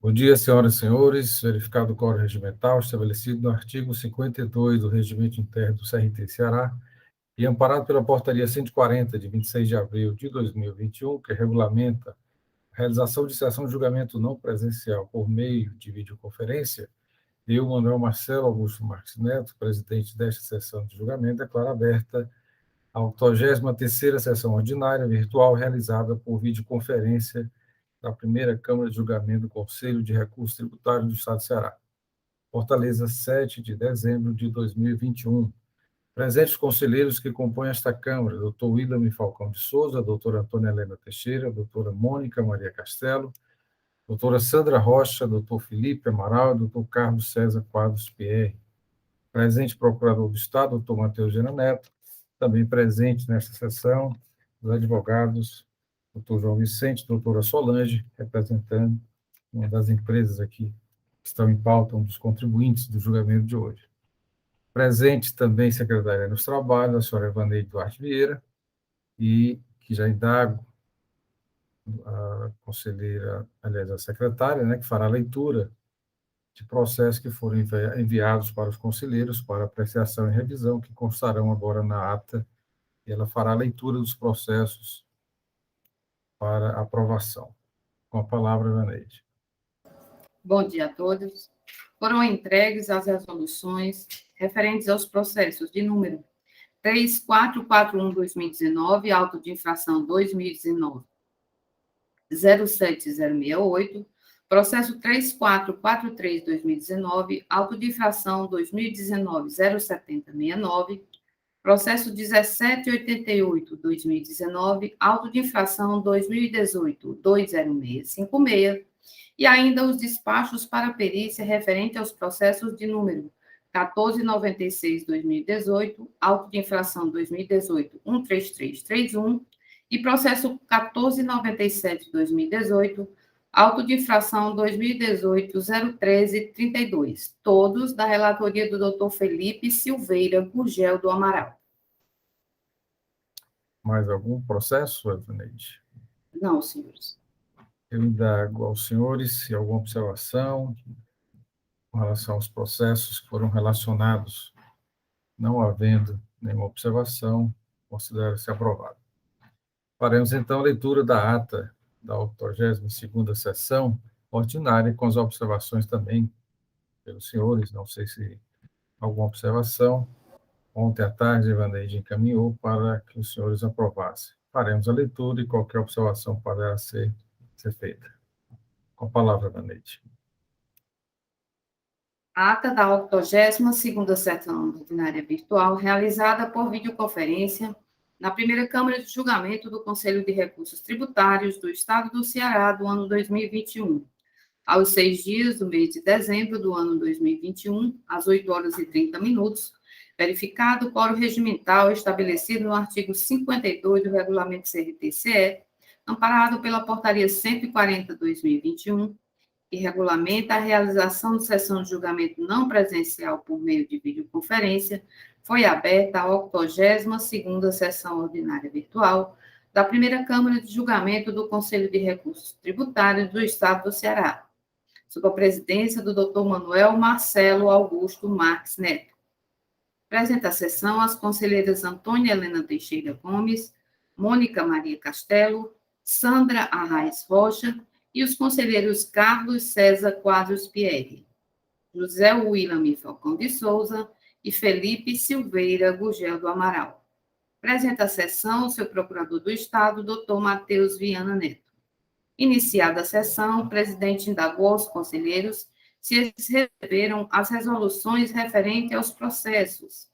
Bom dia, senhoras e senhores. Verificado o quórum regimental estabelecido no artigo 52 do Regimento Interno do CRT Ceará e amparado pela Portaria 140, de 26 de abril de 2021, que regulamenta a realização de sessão de julgamento não presencial por meio de videoconferência, eu, Manuel Marcelo Augusto Marques Neto, presidente desta sessão de julgamento, declaro aberta a 83ª sessão ordinária virtual realizada por videoconferência da primeira Câmara de Julgamento do Conselho de Recursos Tributários do Estado de Ceará. Fortaleza, 7 de dezembro de 2021. Presentes os conselheiros que compõem esta Câmara: doutor William Falcão de Souza, doutora Antônia Helena Teixeira, doutora Mônica Maria Castelo, doutora Sandra Rocha, doutor Felipe Amaral, doutor Carlos César Quadros Pierre. Presente procurador do Estado, doutor Matheus Gena Neto. Também presente nesta sessão, os advogados, doutor João Vicente, doutora Solange, representando uma das empresas aqui que estão em pauta, um dos contribuintes do julgamento de hoje. Presente também secretária dos Trabalhos, a senhora Evaneide Duarte Vieira, e que já indago a conselheira, aliás, a secretária, né, que fará a leitura de processos que foram enviados para os conselheiros para apreciação e revisão, que constarão agora na ata, e ela fará a leitura dos processos para aprovação. Com a palavra, Evaneide. Bom dia a todos. Foram entregues as resoluções referentes aos processos de número 3441/2019, auto de infração 2019 07068, processo 3443/2019, auto de infração 2019 07069, processo 1788/2019, auto de infração 2018 20656, e ainda os despachos para perícia referente aos processos de número 1496/2018, auto de infração 2018 13331, e processo 1497/2018, auto de infração 2018 01332, todos da relatoria do Dr. Felipe Silveira Gurgel do Amaral. Mais algum processo, Evaneide? Não, senhores. Eu indago aos senhores se alguma observação com relação aos processos que foram relacionados. Não havendo nenhuma observação, considera-se aprovado. Faremos, então, a leitura da ata da 82ª sessão ordinária, com as observações também pelos senhores. Não sei se alguma observação. Ontem à tarde, Evaneide encaminhou para que os senhores aprovassem. Faremos a leitura e qualquer observação poderá ser feita. Com a palavra, Evaneide. Ata da 82ª sessão ordinária virtual, realizada por videoconferência na primeira Câmara de Julgamento do Conselho de Recursos Tributários do Estado do Ceará do ano 2021, aos 6 dias do mês de dezembro do ano 2021, às 8h30, verificado o quórum regimental estabelecido no artigo 52 do Regulamento CRT-CE, amparado pela Portaria 140/2021, que regulamenta a realização de sessão de julgamento não presencial por meio de videoconferência, foi aberta a 82ª sessão ordinária virtual da primeira Câmara de Julgamento do Conselho de Recursos Tributários do Estado do Ceará, sob a presidência do Dr. Manuel Marcelo Augusto Marques Neto. Presente a sessão as conselheiras Antônia Helena Teixeira Gomes, Mônica Maria Castelo, Sandra Arraes Rocha e os conselheiros Carlos César Quadros Pierre, José William Falcão de Souza e Felipe Silveira Gurgel do Amaral. Presente a sessão o seu procurador do Estado, doutor Matheus Viana Neto. Iniciada a sessão, o presidente indagou aos conselheiros se eles receberam as resoluções referentes aos processos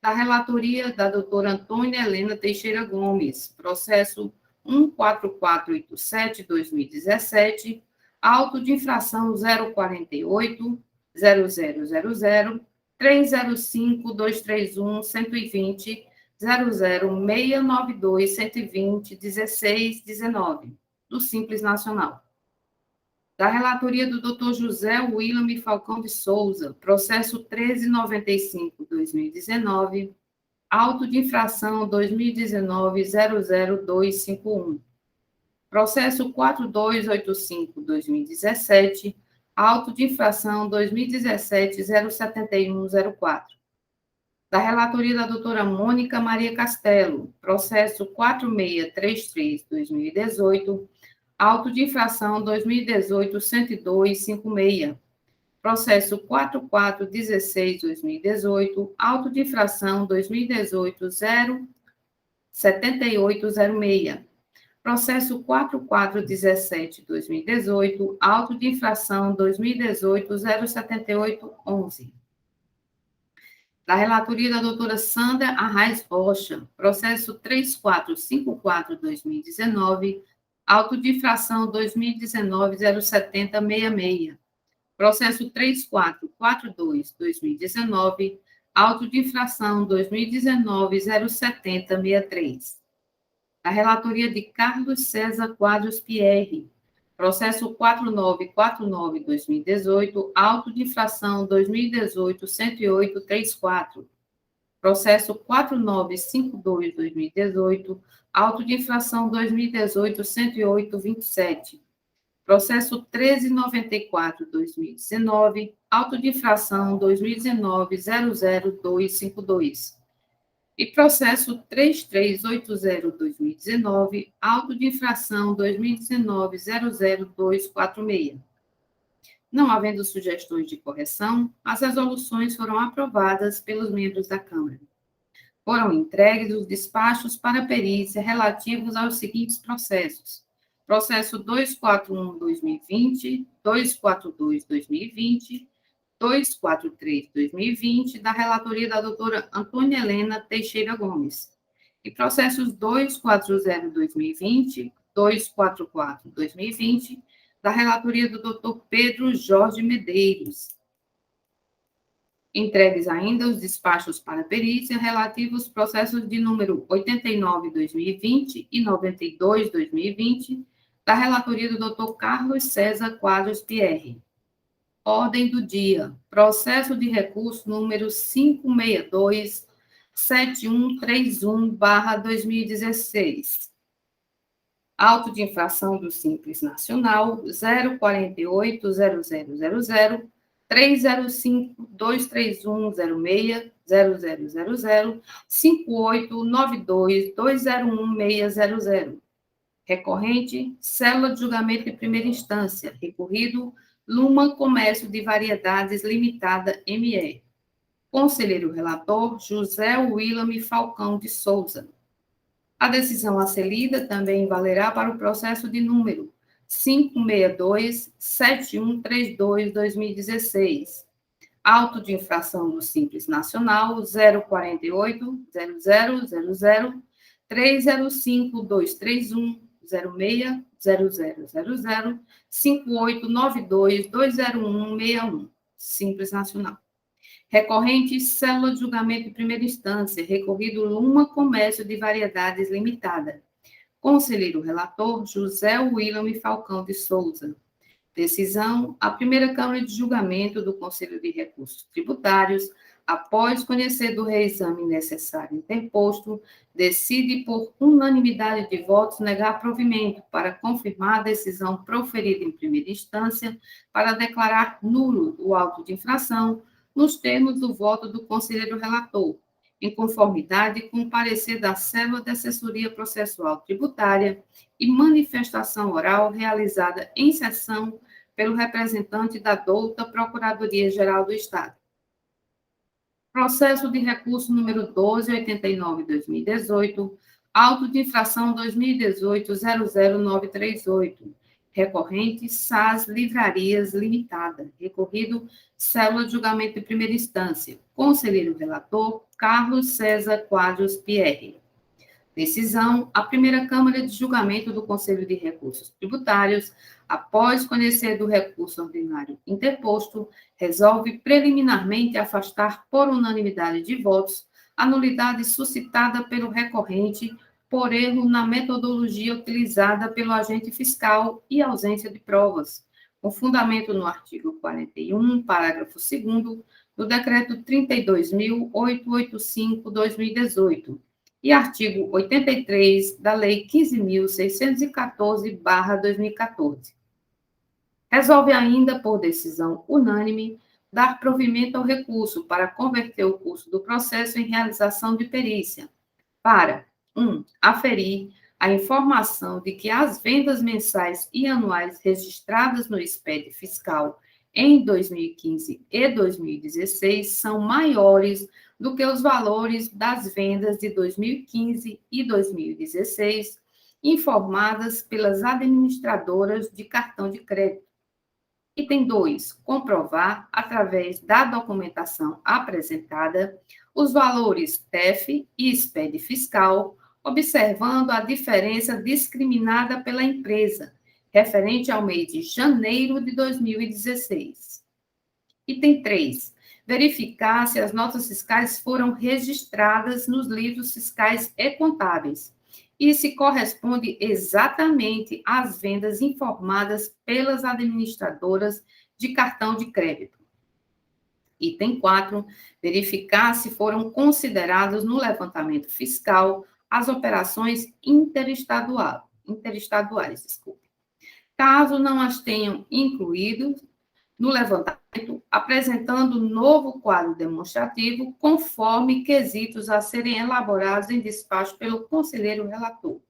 da relatoria da doutora Antônia Helena Teixeira Gomes, processo 14487/2017, auto de infração 048 0000 305 231 120 00692 120 16 19 do Simples Nacional. Da relatoria do Dr. José William Falcão de Souza, processo 1395/2019, auto de infração 2019-00251. Processo 4285/2017, auto de infração 2017-07104. Da relatoria da doutora Mônica Maria Castelo, processo 4633-2018, auto de infração 2018-10256. Processo 4416-2018, auto de infração 2018-07806. Processo 4417-2018, auto de infração 2018-07811. Da relatoria da doutora Sandra Arraes Rocha, processo 3454-2019, auto de infração 2019-07066. Processo 3442-2019, auto de infração 2019-07063. Da relatoria de Carlos César Quadros Pierre, processo 4949-2018, auto de infração 2018-10834. Processo 4952-2018, auto de infração 2018-10827. Processo 1394-2019, auto de infração 2019-00252. E processo 3380-2019, auto de infração 2019-00246. Não havendo sugestões de correção, as resoluções foram aprovadas pelos membros da Câmara. Foram entregues os despachos para perícia relativos aos seguintes processos: processo 241-2020, 242-2020, 243-2020, da relatoria da doutora Antônia Helena Teixeira Gomes, e processos 240-2020, 244-2020, da relatoria do doutor Pedro Jorge Medeiros. Entregues ainda os despachos para perícia relativos aos processos de número 89-2020 e 92-2020, da relatoria do doutor Carlos César Quadros Pierre. Ordem do dia: processo de recurso número 562-7131/2016. Auto de infração do Simples Nacional 048-0000, 305-23106-0000, 5892-201600. Recorrente, célula de julgamento de primeira instância. Recorrido, Luma Comércio de Variedades Limitada, ME. Conselheiro relator, José Willam Falcão de Souza. A decisão a ser lida também valerá para o processo de número 562-7132-2016. Auto de infração do Simples Nacional 048-0000, 305-231-06-0000, 5892-20161, Simples Nacional. Recorrente, célula de julgamento de primeira instância, recorrido Luma Comércio de Variedades Limitada. Conselheiro relator, José Willam Falcão de Souza. Decisão: a primeira Câmara de Julgamento do Conselho de Recursos Tributários, após conhecer do reexame necessário interposto, decide por unanimidade de votos negar provimento para confirmar a decisão proferida em primeira instância para declarar nulo o auto de infração nos termos do voto do conselheiro relator, em conformidade com o parecer da Célula de Assessoria Processual Tributária e manifestação oral realizada em sessão pelo representante da douta Procuradoria-Geral do Estado. Processo de recurso número 1289-2018, auto de infração 2018-00938, recorrente SAS Livrarias Limitada, recorrido Célula de Julgamento de Primeira Instância, conselheiro relator Carlos César Quadros Pierre. Decisão: a primeira Câmara de Julgamento do Conselho de Recursos Tributários, após conhecer do recurso ordinário interposto, resolve preliminarmente afastar por unanimidade de votos a nulidade suscitada pelo recorrente por erro na metodologia utilizada pelo agente fiscal e ausência de provas, com fundamento no artigo 41, parágrafo 2º, do Decreto 32.885/2018, e artigo 83 da Lei 15.614/2014. Resolve ainda, por decisão unânime, dar provimento ao recurso para converter o curso do processo em realização de perícia, para 1. Aferir a informação de que as vendas mensais e anuais registradas no SPED fiscal em 2015 e 2016 são maiores do que os valores das vendas de 2015 e 2016 informadas pelas administradoras de cartão de crédito. Item 2. Comprovar, através da documentação apresentada, os valores TEF e SPED fiscal, observando a diferença discriminada pela empresa, referente ao mês de janeiro de 2016. Item 3. Verificar se as notas fiscais foram registradas nos livros fiscais e contábeis e se corresponde exatamente às vendas informadas pelas administradoras de cartão de crédito. Item 4. Verificar se foram consideradas no levantamento fiscal as operações interestaduais. Caso não as tenham incluído no levantamento, apresentando novo quadro demonstrativo conforme quesitos a serem elaborados em despacho pelo conselheiro relator.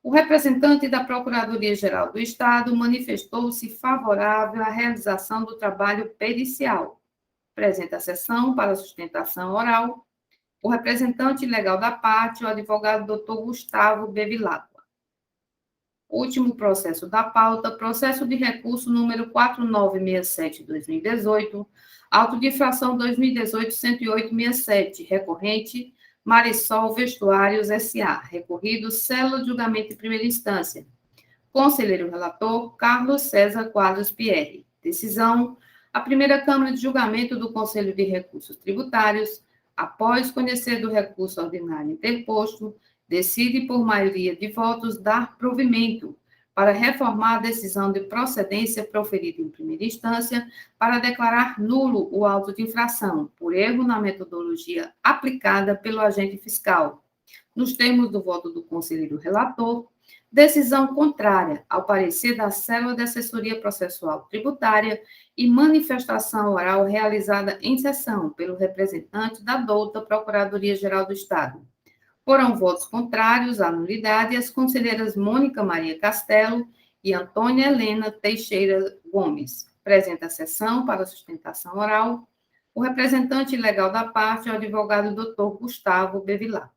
O representante da Procuradoria-Geral do Estado manifestou-se favorável à realização do trabalho pericial. Apresenta a sessão para sustentação oral o representante legal da parte, o advogado Dr. Gustavo Bevilacqua. Último processo da pauta, processo de recurso número 4967-2018, auto de infração 2018-108-67, recorrente Marisol Vestuários S.A., recorrido célula de julgamento em primeira instância. Conselheiro relator, Carlos César Quadros Pierre. Decisão, a primeira Câmara de Julgamento do Conselho de Recursos Tributários, após conhecer do recurso ordinário interposto, decide por maioria de votos dar provimento para reformar a decisão de procedência proferida em primeira instância para declarar nulo o auto de infração por erro na metodologia aplicada pelo agente fiscal. Nos termos do voto do conselheiro relator, decisão contrária ao parecer da célula de assessoria processual tributária e manifestação oral realizada em sessão pelo representante da douta Procuradoria-Geral do Estado. Foram votos contrários à nulidade as conselheiras Mônica Maria Castelo e Antônia Helena Teixeira Gomes. Apresenta a sessão para sustentação oral o representante legal da parte, o advogado Dr. Gustavo Bevilacqua.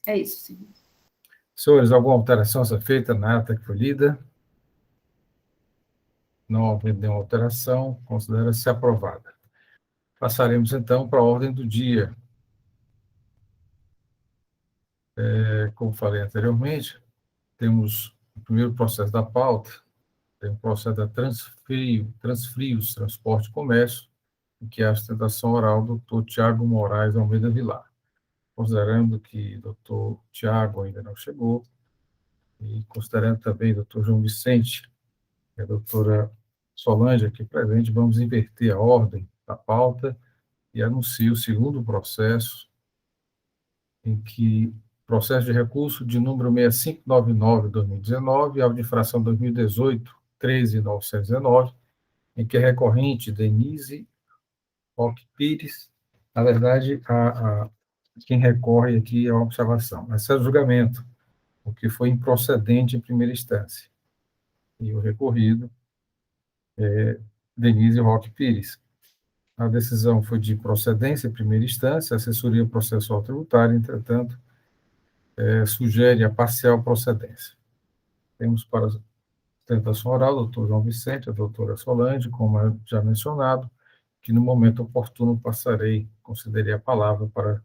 É isso, senhor. Senhores, alguma alteração a ser feita na ata que foi lida? Não havendo nenhuma alteração, considera-se aprovada. Passaremos, então, para a ordem do dia. Como falei anteriormente, temos o primeiro processo da pauta, tem o processo da Transfrios, Transporte e Comércio, que é a sustentação oral do Dr. Tiago Moraes Almeida Vilar. Considerando que o Dr. Tiago ainda não chegou, e considerando também o Dr. João Vicente e a doutora Solange aqui presente, vamos inverter a ordem da pauta e anuncio o segundo processo, em que processo de recurso de número 6599/2019, auto de infração 2018-13919, em que a recorrente Denise Roque Pires, na verdade, quem recorre aqui é a observação, mas é o julgamento, o que foi improcedente em primeira instância. E o recorrido é Denise Roque Pires. A decisão foi de procedência em primeira instância, a assessoria processual tributária, entretanto, sugere a parcial procedência. Temos para a sustentação oral o doutor João Vicente, a doutora Solange, como já mencionado, que no momento oportuno concederei a palavra para a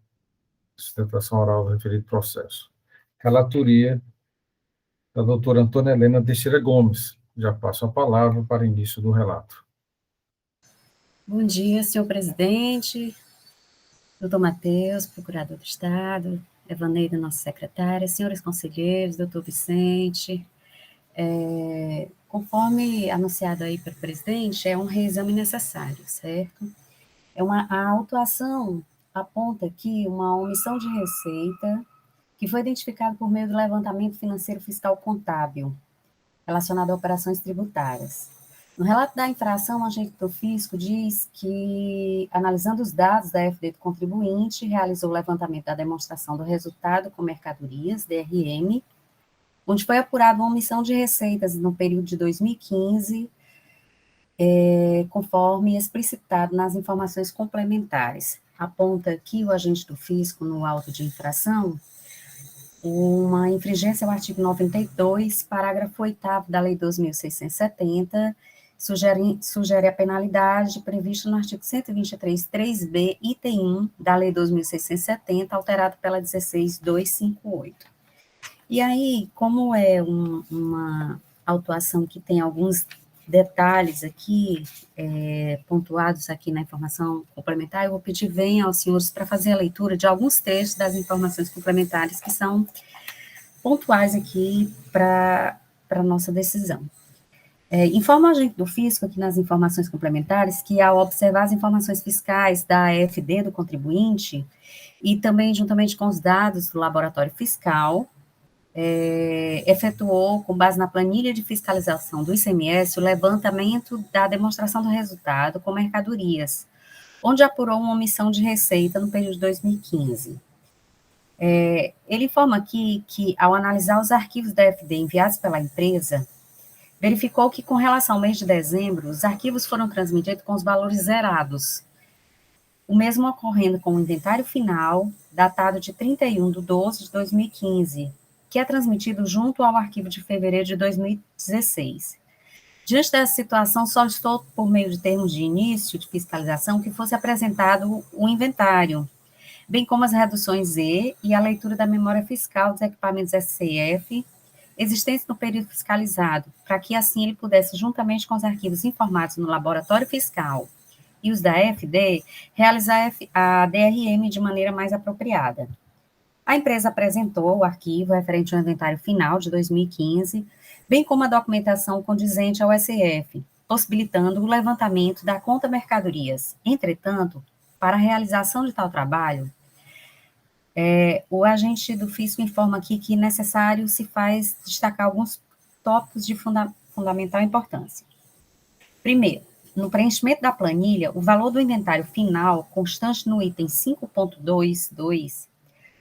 sustentação oral do referido processo. Relatoria da doutora Antônia Helena Teixeira Gomes. Já passo a palavra para início do relato. Bom dia, senhor presidente, doutor Matheus, procurador do Estado, Evaneida, nossa secretária, senhores conselheiros, doutor Vicente. Conforme anunciado aí pelo presidente, é um reexame necessário, certo? A autuação aponta aqui uma omissão de receita que foi identificada por meio do levantamento financeiro fiscal contábil. relacionado a operações tributárias. No relato da infração, o agente do fisco diz que, analisando os dados da FD do contribuinte, realizou o levantamento da demonstração do resultado com mercadorias, DRM, onde foi apurada uma omissão de receitas no período de 2015, conforme explicitado nas informações complementares. Aponta aqui o agente do fisco, no auto de infração, uma infringência ao artigo 92, parágrafo 8º da Lei 2.670, sugere a penalidade prevista no artigo 123, 3b, item 1 da Lei 2.670, alterado pela 16.258. E aí, como é uma autuação que tem alguns detalhes aqui, pontuados aqui na informação complementar, eu vou pedir venha aos senhores para fazer a leitura de alguns trechos das informações complementares que são pontuais aqui para a nossa decisão. Informa o agente do fisco aqui nas informações complementares que, ao observar as informações fiscais da AFD do contribuinte e também juntamente com os dados do laboratório fiscal, efetuou, com base na planilha de fiscalização do ICMS, o levantamento da demonstração do resultado com mercadorias, onde apurou uma omissão de receita no período de 2015. Ele informa aqui que, ao analisar os arquivos da FD enviados pela empresa, verificou que, com relação ao mês de dezembro, os arquivos foram transmitidos com os valores zerados, o mesmo ocorrendo com o inventário final, datado de 31/12/2015, que é transmitido junto ao arquivo de fevereiro de 2016. Diante dessa situação, solicitou, por meio de termos de início de fiscalização, que fosse apresentado o inventário, bem como as reduções E e a leitura da memória fiscal dos equipamentos SCF existentes no período fiscalizado, para que assim ele pudesse, juntamente com os arquivos informados no laboratório fiscal e os da FD, realizar a DRM de maneira mais apropriada. A empresa apresentou o arquivo referente ao inventário final de 2015, bem como a documentação condizente ao SF, possibilitando o levantamento da conta mercadorias. Entretanto, para a realização de tal trabalho, o agente do fisco informa aqui que necessário se faz destacar alguns tópicos de fundamental importância. Primeiro, no preenchimento da planilha, o valor do inventário final, constante no item 5.22,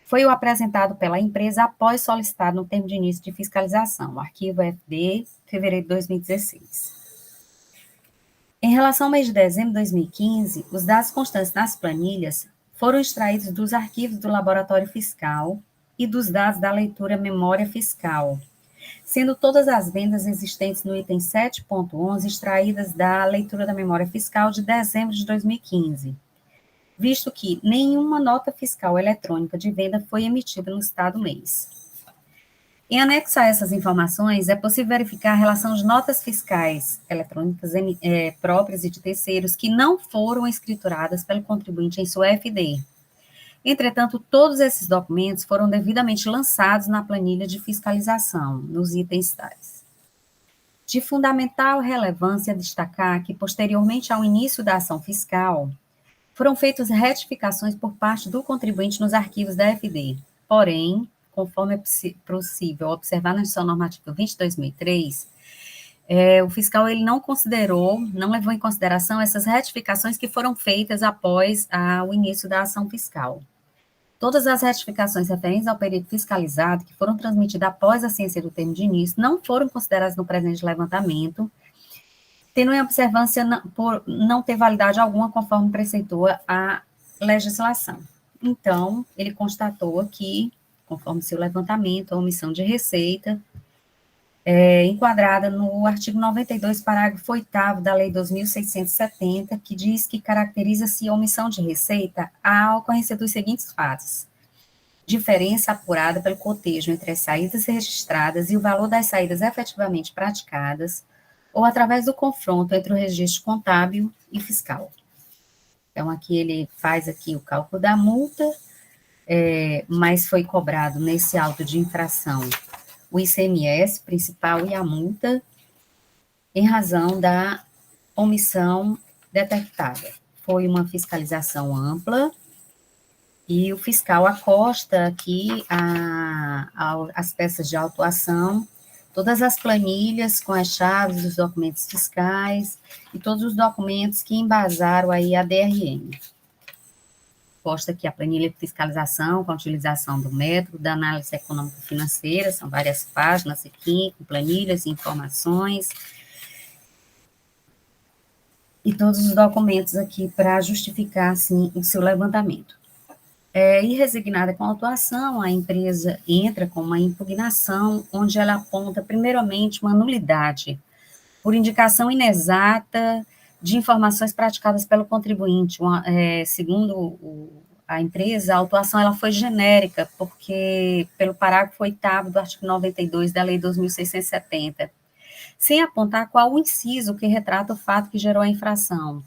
foi o apresentado pela empresa após solicitado no termo de início de fiscalização, arquivo FD, fevereiro de 2016. Em relação ao mês de dezembro de 2015, os dados constantes nas planilhas foram extraídos dos arquivos do laboratório fiscal e dos dados da leitura memória fiscal, sendo todas as vendas existentes no item 7.11 extraídas da leitura da memória fiscal de dezembro de 2015, visto que nenhuma nota fiscal eletrônica de venda foi emitida no estado mês. Em anexo a essas informações, é possível verificar a relação de notas fiscais eletrônicas próprias e de terceiros que não foram escrituradas pelo contribuinte em sua FD. Entretanto, todos esses documentos foram devidamente lançados na planilha de fiscalização, nos itens tais. De fundamental relevância destacar que, posteriormente ao início da ação fiscal, foram feitas retificações por parte do contribuinte nos arquivos da FD. Porém, conforme é possível observar na Instituição Normativa 20/2003, o fiscal ele não levou em consideração essas retificações que foram feitas após o início da ação fiscal. Todas as retificações referentes ao período fiscalizado, que foram transmitidas após a ciência do termo de início, não foram consideradas no presente levantamento, tendo em observância por não ter validade alguma conforme preceitua a legislação. Então, ele constatou aqui, conforme seu levantamento, a omissão de receita, enquadrada no artigo 92, parágrafo 8º da Lei 2.670, que diz que caracteriza-se a omissão de receita a ocorrência dos seguintes fatos: diferença apurada pelo cotejo entre as saídas registradas e o valor das saídas efetivamente praticadas, ou através do confronto entre o registro contábil e fiscal. Então, aqui ele faz aqui o cálculo da multa, mas foi cobrado nesse auto de infração o ICMS principal e a multa em razão da omissão detectada. Foi uma fiscalização ampla e o fiscal acosta aqui as peças de autuação todas as planilhas com as chaves dos documentos fiscais e todos os documentos que embasaram aí a DRM. Posta aqui a planilha de fiscalização com a utilização do método da análise econômico-financeira, são várias páginas aqui, com planilhas e informações, e todos os documentos aqui para justificar, assim, o seu levantamento. E resignada com a autuação, a empresa entra com uma impugnação, onde ela aponta, primeiramente, uma nulidade, por indicação inexata de informações praticadas pelo contribuinte. Segundo a empresa, a autuação ela foi genérica, porque pelo parágrafo 8º do artigo 92 da Lei 2.670, sem apontar qual o inciso que retrata o fato que gerou a infração.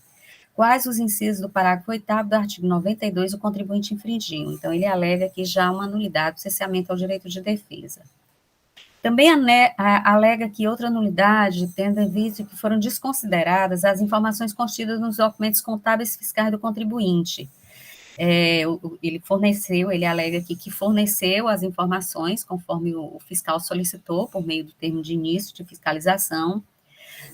Quais os incisos do parágrafo 8º do artigo 92 o contribuinte infringiu. Então, ele alega que já há uma nulidade do cesseamento ao direito de defesa. Também alega que outra nulidade, tendo em vista que foram desconsideradas as informações contidas nos documentos contábeis fiscais do contribuinte. Ele alega aqui que forneceu as informações, conforme o fiscal solicitou, por meio do termo de início de fiscalização,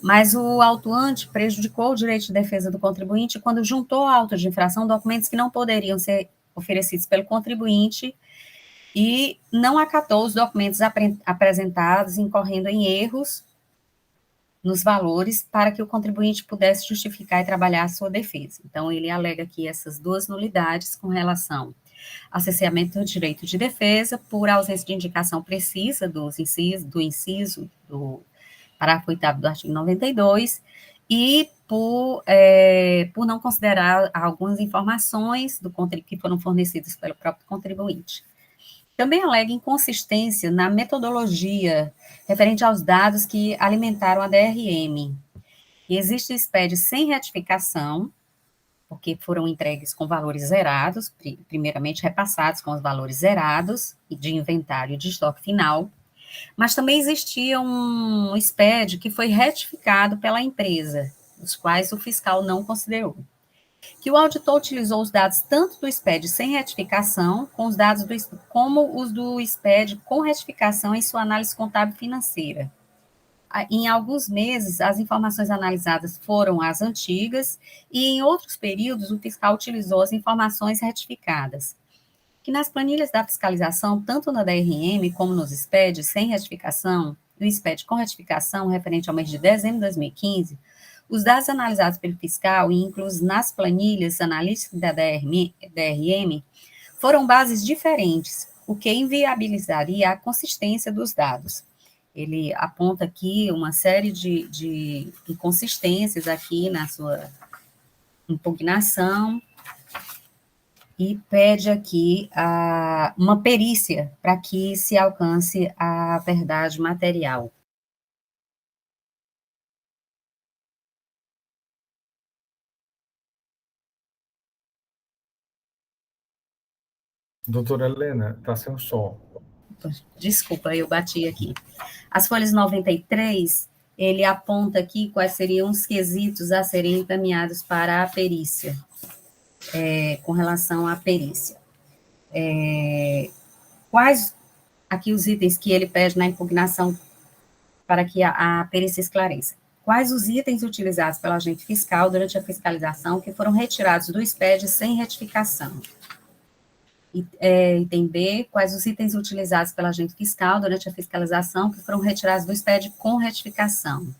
mas o autuante prejudicou o direito de defesa do contribuinte quando juntou ao auto de infração documentos que não poderiam ser oferecidos pelo contribuinte e não acatou os documentos apresentados, incorrendo em erros nos valores para que o contribuinte pudesse justificar e trabalhar a sua defesa. Então, ele alega aqui essas duas nulidades com relação ao cesseamento do direito de defesa por ausência de indicação precisa do inciso do parágrafo 8º do artigo 92 e por não considerar algumas informações que foram fornecidas pelo próprio contribuinte. Também alega inconsistência na metodologia referente aos dados que alimentaram a DRM. E existe SPED sem retificação, porque foram entregues com valores zerados, primeiramente repassados com os valores zerados de inventário de estoque final, mas também existia um SPED que foi retificado pela empresa, os quais o fiscal não considerou. Que o auditor utilizou os dados tanto do SPED sem retificação, como os do SPED com retificação em sua análise contábil financeira. Em alguns meses, as informações analisadas foram as antigas, e em outros períodos, o fiscal utilizou as informações retificadas. Que nas planilhas da fiscalização, tanto na DRM como nos SPED sem retificação, e o SPED com retificação, referente ao mês de dezembro de 2015, os dados analisados pelo fiscal e inclusos nas planilhas analíticas da DRM foram bases diferentes, o que inviabilizaria a consistência dos dados. Ele aponta aqui uma série de inconsistências aqui na sua impugnação e pede aqui uma perícia para que se alcance a verdade material. Doutora Helena, está sem o som. Desculpa, eu bati aqui. As folhas 93, ele aponta aqui quais seriam os quesitos a serem encaminhados para a perícia, com relação à perícia. Quais aqui os itens que ele pede na impugnação para que a perícia esclareça? Quais os itens utilizados pelo agente fiscal durante a fiscalização que foram retirados do SPED sem retificação? Item B, quais os itens utilizados pelo agente fiscal durante a fiscalização que foram retirados do SPED com retificação?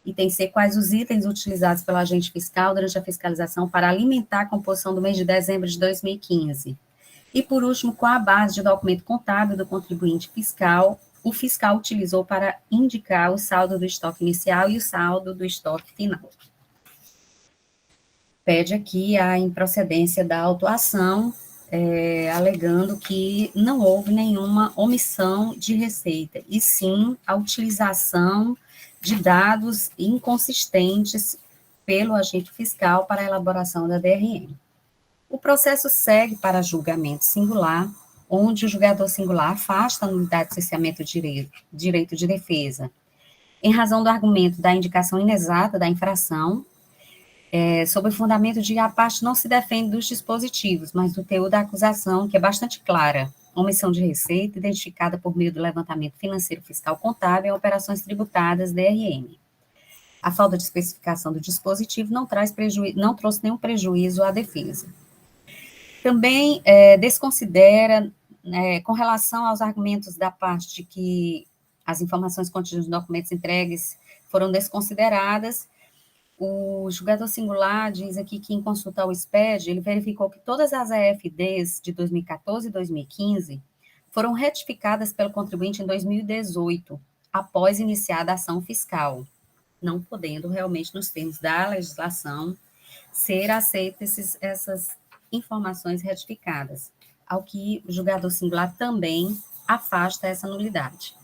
Item C, quais os itens utilizados pelo agente fiscal durante a fiscalização para alimentar a composição do mês de dezembro de 2015? E, por último, qual a base de documento contábil do contribuinte fiscal o fiscal utilizou para indicar o saldo do estoque inicial e o saldo do estoque final? Pede aqui a improcedência da autuação, alegando que não houve nenhuma omissão de receita, e sim a utilização de dados inconsistentes pelo agente fiscal para a elaboração da DRM. O processo segue para julgamento singular, onde o julgador singular afasta a nulidade de cesseamento de direito de defesa, em razão do argumento da indicação inexata da infração, sob o fundamento de que a parte não se defende dos dispositivos, mas do teor da acusação, que é bastante clara, omissão de receita identificada por meio do levantamento financeiro fiscal contábil em operações tributadas DRM. A falta de especificação do dispositivo não trouxe nenhum prejuízo à defesa. Também desconsidera, com relação aos argumentos da parte de que as informações contidas nos documentos entregues foram desconsideradas, o julgador singular diz aqui que, em consulta ao SPED, ele verificou que todas as EFDs de 2014 e 2015 foram retificadas pelo contribuinte em 2018, após iniciada a ação fiscal, não podendo realmente, nos termos da legislação, ser aceitas essas informações retificadas, ao que o julgador singular também afasta essa nulidade.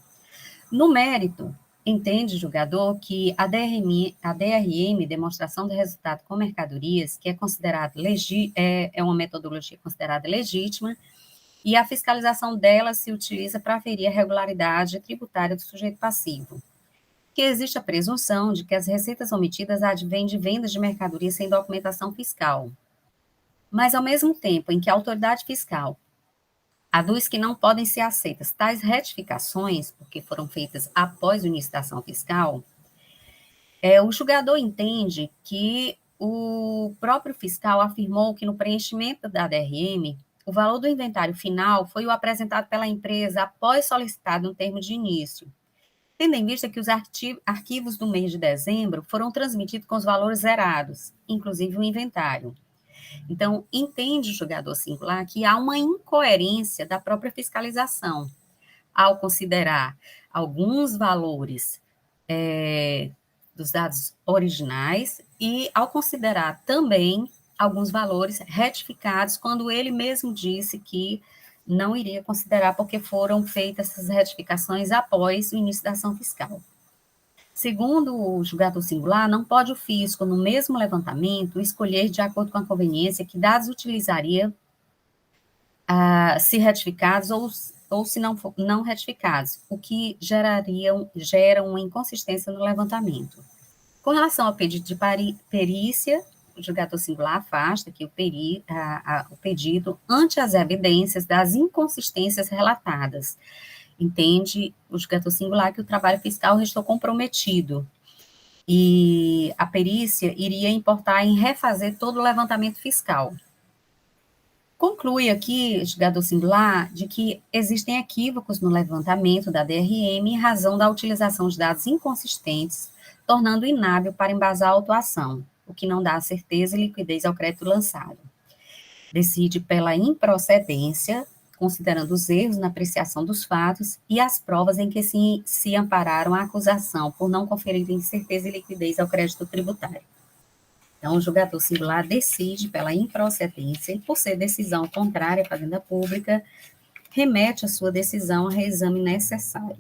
No mérito, entende o julgador que a DRM, demonstração de resultado com mercadorias, que é considerada é uma metodologia considerada legítima, e a fiscalização dela se utiliza para aferir a regularidade tributária do sujeito passivo. Que existe a presunção de que as receitas omitidas advêm de vendas de mercadorias sem documentação fiscal. Mas, ao mesmo tempo em que a autoridade fiscal aduz que não podem ser aceitas tais retificações, porque foram feitas após o início da ação fiscal, o julgador entende que o próprio fiscal afirmou que no preenchimento da DRM, o valor do inventário final foi o apresentado pela empresa após solicitado no termo de início, tendo em vista que os arquivos do mês de dezembro foram transmitidos com os valores zerados, inclusive o inventário. Então, entende o julgador singular que há uma incoerência da própria fiscalização, ao considerar alguns valores dos dados originais e ao considerar também alguns valores retificados, quando ele mesmo disse que não iria considerar porque foram feitas essas retificações após o início da ação fiscal. Segundo o julgador singular, não pode o fisco, no mesmo levantamento, escolher, de acordo com a conveniência, que dados utilizaria se retificados ou se não retificados, o que gera uma inconsistência no levantamento. Com relação ao pedido de perícia, o julgador singular afasta que o pedido ante as evidências das inconsistências relatadas. Entende o julgador singular que o trabalho fiscal restou comprometido e a perícia iria importar em refazer todo o levantamento fiscal. Conclui aqui, o julgador singular, de que existem equívocos no levantamento da DRM em razão da utilização de dados inconsistentes, tornando inábil para embasar a autuação, o que não dá certeza e liquidez ao crédito lançado. Decide pela improcedência, considerando os erros na apreciação dos fatos e as provas em que se ampararam a acusação, por não conferirem certeza e liquidez ao crédito tributário. Então, o julgador singular decide pela improcedência e, por ser decisão contrária à fazenda pública, remete a sua decisão a reexame necessário.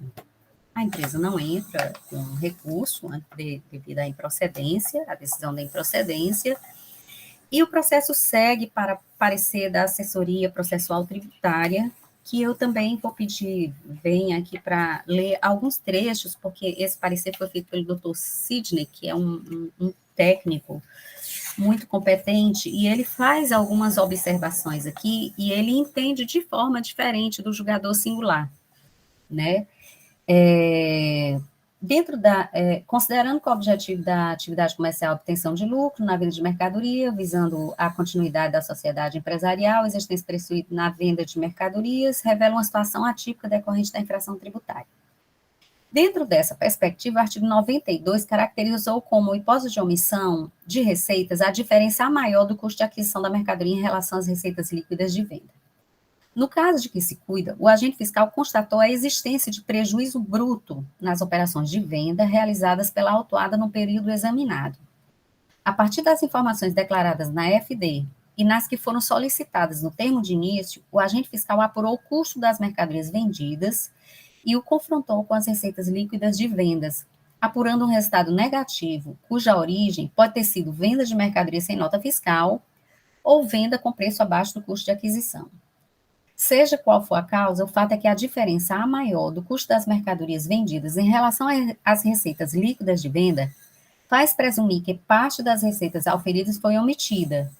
A empresa não entra com recurso devido à improcedência, à decisão da improcedência, e o processo segue para parecer da assessoria processual tributária, que eu também vou pedir, venha aqui para ler alguns trechos, porque esse parecer foi feito pelo Dr. Sidney, que é um técnico muito competente, e ele faz algumas observações aqui, e ele entende de forma diferente do julgador singular, né? Considerando que o objetivo da atividade comercial é a obtenção de lucro na venda de mercadoria, visando a continuidade da sociedade empresarial, existência preço na venda de mercadorias, revela uma situação atípica decorrente da infração tributária. Dentro dessa perspectiva, o artigo 92 caracterizou como hipótese de omissão de receitas a diferença maior do custo de aquisição da mercadoria em relação às receitas líquidas de venda. No caso de que se cuida, o agente fiscal constatou a existência de prejuízo bruto nas operações de venda realizadas pela autuada no período examinado. A partir das informações declaradas na FD e nas que foram solicitadas no termo de início, o agente fiscal apurou o custo das mercadorias vendidas e o confrontou com as receitas líquidas de vendas, apurando um resultado negativo, cuja origem pode ter sido venda de mercadoria sem nota fiscal ou venda com preço abaixo do custo de aquisição. Seja qual for a causa, o fato é que a diferença a maior do custo das mercadorias vendidas em relação às receitas líquidas de venda faz presumir que parte das receitas auferidas foi omitida,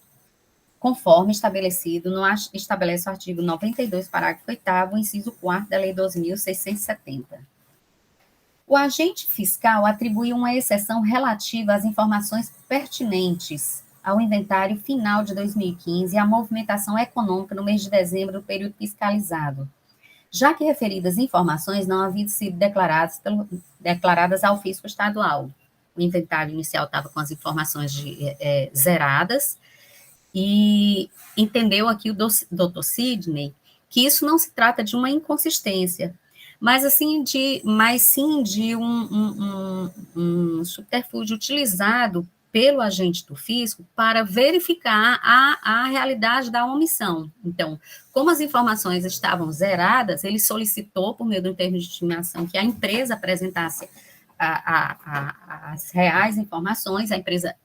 conforme estabelecido estabelece o artigo 92, parágrafo 8º, inciso 4º da Lei 12.670. O agente fiscal atribui uma exceção relativa às informações pertinentes ao inventário final de 2015 e à movimentação econômica no mês de dezembro do período fiscalizado, já que referidas informações não haviam sido declaradas ao fisco estadual. O inventário inicial estava com as informações zeradas, e entendeu aqui o doutor Sidney que isso não se trata de uma inconsistência, mas sim de um subterfúgio utilizado pelo agente do fisco para verificar a realidade da omissão. Então, como as informações estavam zeradas, ele solicitou, por meio do termo de estimação, que a empresa apresentasse as reais informações, a empresa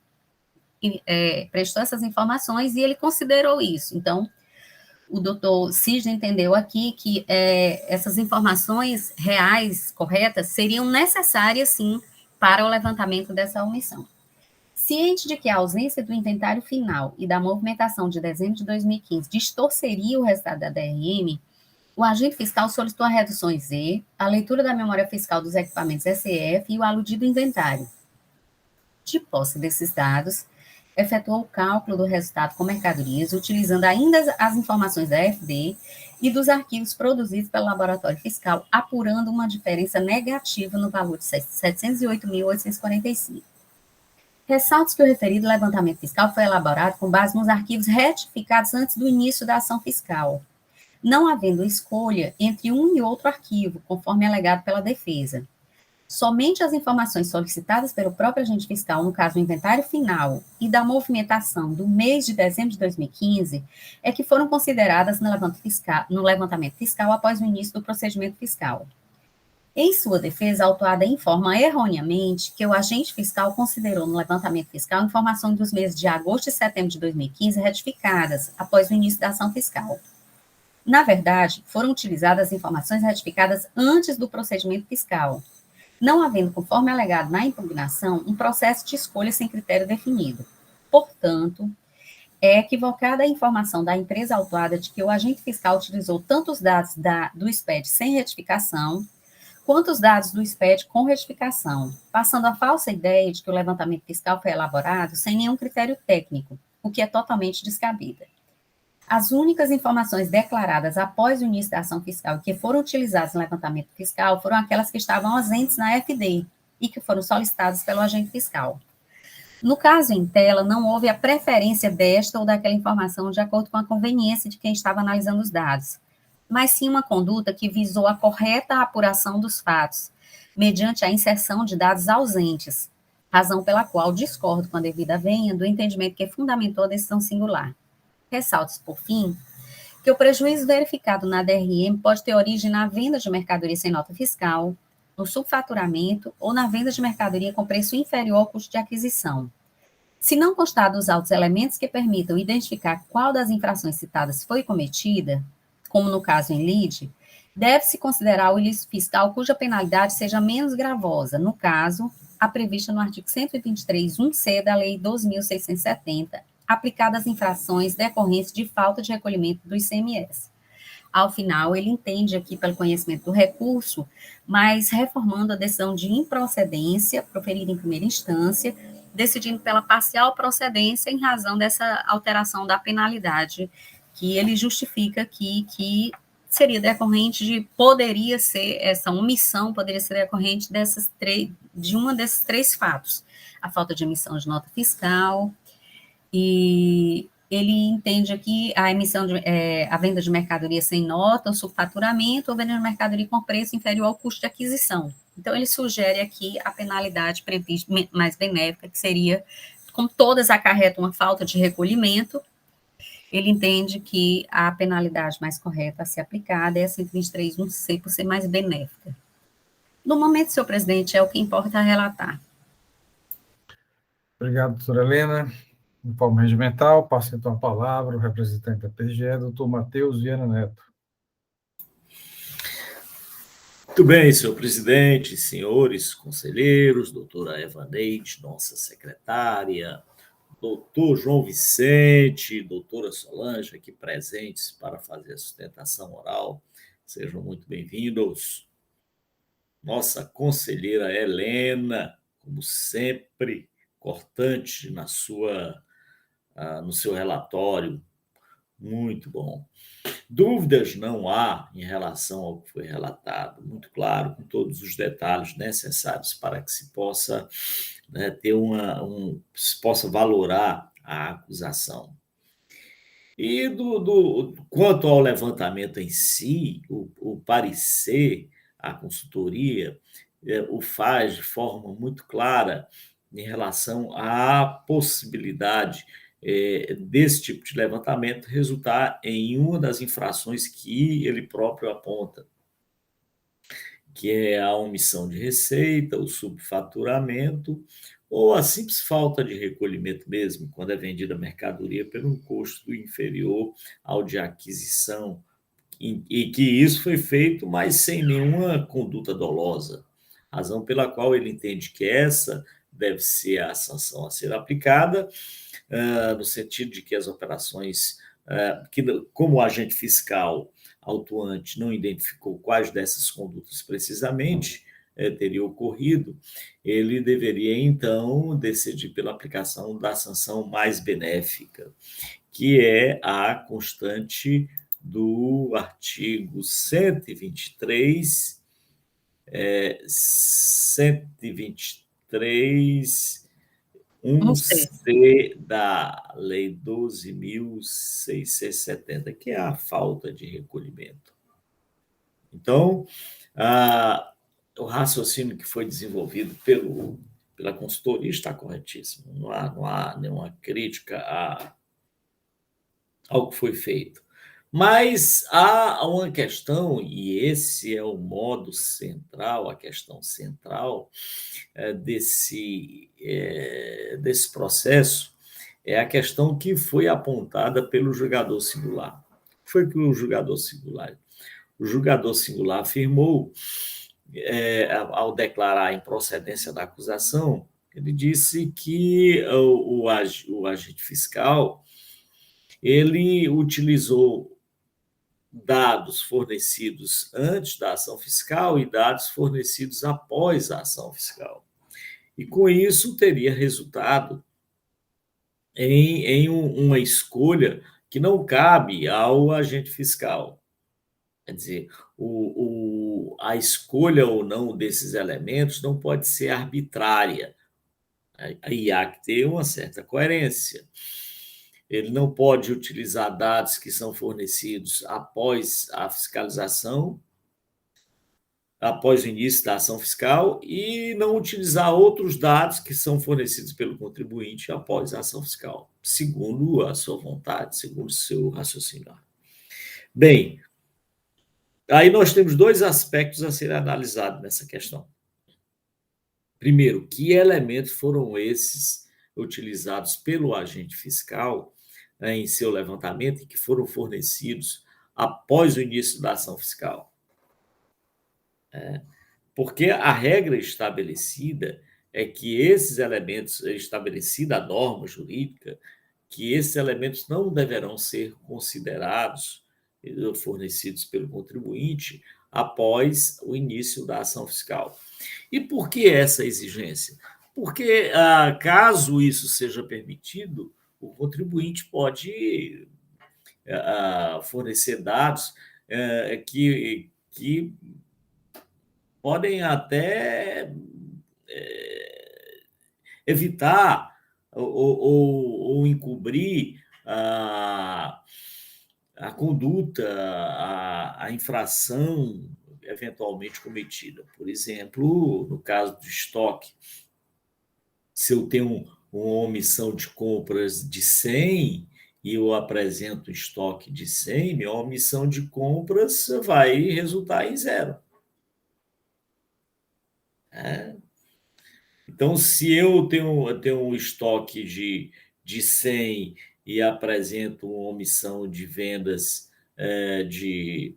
prestou essas informações e ele considerou isso. Então, o doutor Sidney entendeu aqui que essas informações reais, corretas, seriam necessárias, sim, para o levantamento dessa omissão. Ciente de que a ausência do inventário final e da movimentação de dezembro de 2015 distorceria o resultado da DRM, o agente fiscal solicitou a redução Z, a leitura da memória fiscal dos equipamentos SEF e o aludido inventário. De posse desses dados, efetuou o cálculo do resultado com mercadorias, utilizando ainda as informações da FD e dos arquivos produzidos pelo laboratório fiscal, apurando uma diferença negativa no valor de R$ 708.845. Ressalto que o referido levantamento fiscal foi elaborado com base nos arquivos retificados antes do início da ação fiscal, não havendo escolha entre um e outro arquivo, conforme alegado pela defesa. Somente as informações solicitadas pelo próprio agente fiscal, no caso do inventário final e da movimentação do mês de dezembro de 2015, é que foram consideradas no levantamento fiscal após o início do procedimento fiscal. Em sua defesa, a autuada informa erroneamente que o agente fiscal considerou no levantamento fiscal informações dos meses de agosto e setembro de 2015 retificadas após o início da ação fiscal. Na verdade, foram utilizadas informações retificadas antes do procedimento fiscal, não havendo, conforme alegado na impugnação, um processo de escolha sem critério definido. Portanto, é equivocada a informação da empresa autuada de que o agente fiscal utilizou tanto os dados do SPED sem retificação, quanto os dados do SPED com retificação, passando a falsa ideia de que o levantamento fiscal foi elaborado sem nenhum critério técnico, o que é totalmente descabida. As únicas informações declaradas após o início da ação fiscal que foram utilizadas no levantamento fiscal foram aquelas que estavam ausentes na FD e que foram solicitadas pelo agente fiscal. No caso em tela, não houve a preferência desta ou daquela informação de acordo com a conveniência de quem estava analisando os dados, mas sim uma conduta que visou a correta apuração dos fatos, mediante a inserção de dados ausentes, razão pela qual discordo com a devida venha do entendimento que fundamentou a decisão singular. Ressalto, por fim, que o prejuízo verificado na DRM pode ter origem na venda de mercadoria sem nota fiscal, no subfaturamento ou na venda de mercadoria com preço inferior ao custo de aquisição. Se não constar dos autos elementos que permitam identificar qual das infrações citadas foi cometida, como no caso em lide, deve-se considerar o ilícito fiscal cuja penalidade seja menos gravosa, no caso, a prevista no artigo 123.1c da Lei 12.670, aplicada às infrações decorrentes de falta de recolhimento do ICMS. Ao final, ele entende aqui pelo conhecimento do recurso, mas reformando a decisão de improcedência proferida em primeira instância, decidindo pela parcial procedência em razão dessa alteração da penalidade, que ele justifica aqui que seria decorrente poderia ser, essa omissão poderia ser decorrente de uma desses três fatos: a falta de emissão de nota fiscal, e ele entende aqui a venda de mercadoria sem nota, o subfaturamento, ou venda de mercadoria com preço inferior ao custo de aquisição. Então, ele sugere aqui a penalidade prevista mais benéfica, que seria, como todas acarretam uma falta de recolhimento, ele entende que a penalidade mais correta a ser aplicada é a 123.1c, por ser mais benéfica. No momento, senhor presidente, é o que importa relatar. Obrigado, doutora Helena. De forma regimental, passo então a palavra ao representante da PGE, doutor Matheus Viana Neto. Muito bem, senhor presidente, senhores conselheiros, doutora Eva Neide, nossa secretária, doutor João Vicente, doutora Solange, aqui presentes para fazer a sustentação oral. Sejam muito bem-vindos. Nossa conselheira Helena, como sempre, cortante no seu relatório. Muito bom. Dúvidas não há em relação ao que foi relatado, muito claro, com todos os detalhes necessários para que se possa, né, se possa valorar a acusação. E quanto ao levantamento em si, o parecer, a consultoria, o faz de forma muito clara em relação à possibilidade desse tipo de levantamento resultar em uma das infrações que ele próprio aponta, que é a omissão de receita, o subfaturamento ou a simples falta de recolhimento mesmo, quando é vendida a mercadoria por um custo inferior ao de aquisição, e que isso foi feito, mas sem nenhuma conduta dolosa, razão pela qual ele entende que essa deve ser a sanção a ser aplicada, no sentido de que as operações, que como agente fiscal autuante não identificou quais dessas condutas precisamente teria ocorrido, ele deveria, então, decidir pela aplicação da sanção mais benéfica, que é a constante do artigo 123, 123, 1C da Lei 12.670, que é a falta de recolhimento. Então, o raciocínio que foi desenvolvido pela consultoria está corretíssimo. Não há nenhuma crítica ao que foi feito. Mas há uma questão, e esse é o modo central, a questão central desse processo, é a questão que foi apontada pelo julgador singular. Foi que o julgador singular afirmou, ao declarar a improcedência da acusação, ele disse que o agente fiscal ele utilizou dados fornecidos antes da ação fiscal e dados fornecidos após a ação fiscal. E, com isso, teria resultado em uma escolha que não cabe ao agente fiscal. Quer dizer, a escolha ou não desses elementos não pode ser arbitrária. Aí há que ter uma certa coerência. Ele não pode utilizar dados que são fornecidos após a fiscalização, após o início da ação fiscal, e não utilizar outros dados que são fornecidos pelo contribuinte após a ação fiscal, segundo a sua vontade, segundo o seu raciocínio. Bem, aí nós temos dois aspectos a serem analisados nessa questão. Primeiro, que elementos foram esses utilizados pelo agente fiscal em seu levantamento e que foram fornecidos após o início da ação fiscal? Porque a regra estabelecida é que esses elementos, estabelecida a norma jurídica, que esses elementos não deverão ser considerados fornecidos pelo contribuinte após o início da ação fiscal. E por que essa exigência? Porque, caso isso seja permitido, o contribuinte pode fornecer dados que podem até evitar ou encobrir a conduta, a infração eventualmente cometida. Por exemplo, no caso do estoque, se eu tenho uma omissão de compras de 100 e eu apresento estoque de 100, minha omissão de compras vai resultar em 0. Então, se eu tenho um estoque de 100 e apresento uma omissão de vendas de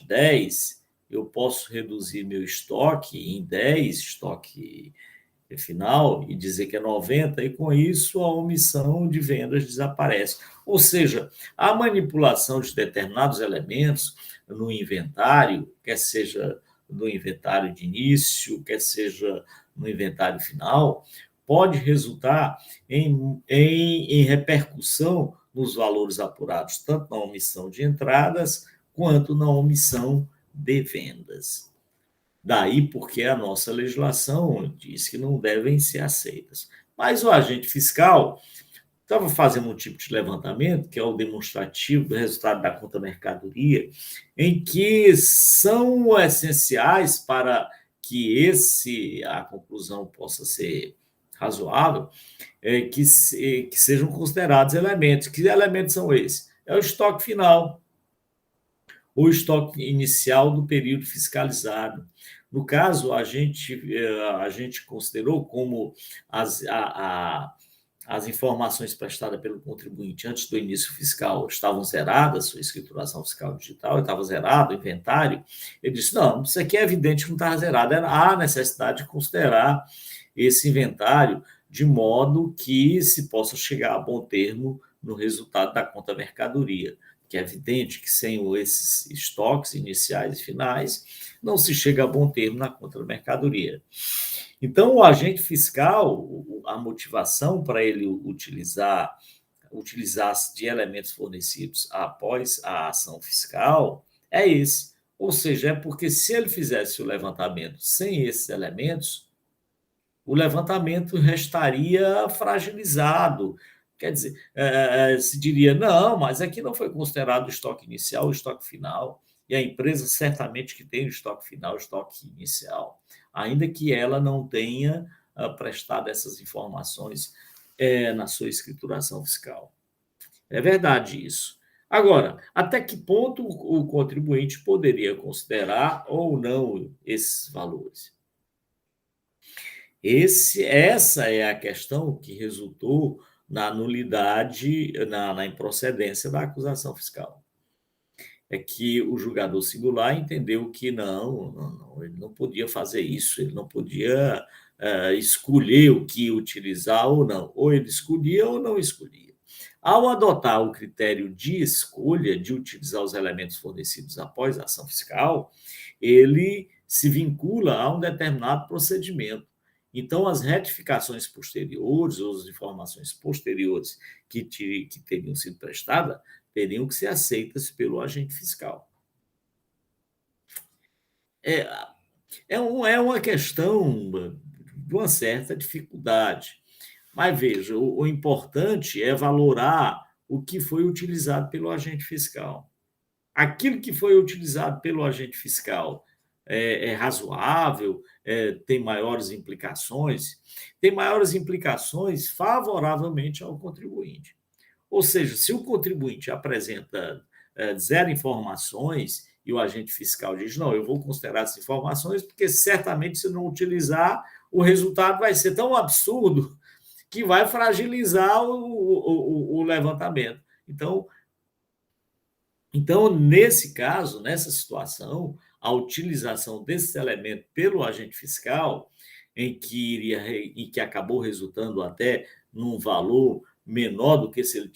10, eu posso reduzir meu estoque em 10, estoque final e dizer que é 90, e com isso a omissão de vendas desaparece. Ou seja, a manipulação de determinados elementos no inventário, quer seja no inventário de início, quer seja no inventário final, pode resultar em repercussão nos valores apurados, tanto na omissão de entradas quanto na omissão de vendas. Daí porque a nossa legislação diz que não devem ser aceitas. Mas o agente fiscal estava fazendo um tipo de levantamento, que é o demonstrativo do resultado da conta mercadoria, em que são essenciais para que a conclusão possa ser razoável, que sejam considerados elementos. Que elementos são esses? É o estoque final, o estoque inicial do período fiscalizado. No caso, a gente considerou como as informações prestadas pelo contribuinte antes do início fiscal estavam zeradas, sua escrituração fiscal digital estava zerada, o inventário. Ele disse, não, isso aqui é evidente que não estava zerado. Há necessidade de considerar esse inventário de modo que se possa chegar a bom termo no resultado da conta mercadoria, que é evidente que sem esses estoques iniciais e finais, não se chega a bom termo na conta da mercadoria. Então, o agente fiscal, a motivação para ele utilizar-se de elementos fornecidos após a ação fiscal é esse. Ou seja, é porque se ele fizesse o levantamento sem esses elementos, o levantamento restaria fragilizado. Quer dizer, se diria, não, mas aqui não foi considerado o estoque inicial, o estoque final, e a empresa certamente que tem o estoque final, o estoque inicial, ainda que ela não tenha prestado essas informações na sua escrituração fiscal. É verdade isso. Agora, até que ponto o contribuinte poderia considerar ou não esses valores? Essa é a questão que resultou na nulidade, na improcedência da acusação fiscal. É que o julgador singular entendeu que não, ele não podia fazer isso, ele não podia escolher o que utilizar ou não. Ou ele escolhia ou não escolhia. Ao adotar o critério de escolha de utilizar os elementos fornecidos após a ação fiscal, ele se vincula a um determinado procedimento. Então, as retificações posteriores, ou as informações posteriores que teriam sido prestadas, teriam que ser aceitas pelo agente fiscal. É uma questão de uma certa dificuldade. Mas, veja, o importante é valorar o que foi utilizado pelo agente fiscal. Aquilo que foi utilizado pelo agente fiscal é razoável, tem maiores implicações favoravelmente ao contribuinte. Ou seja, se o contribuinte apresenta zero informações e o agente fiscal diz, não, eu vou considerar essas informações porque certamente se não utilizar, o resultado vai ser tão absurdo que vai fragilizar o levantamento. Então, nesse caso, nessa situação, a utilização desse elemento pelo agente fiscal, em que acabou resultando até num valor menor do que se ele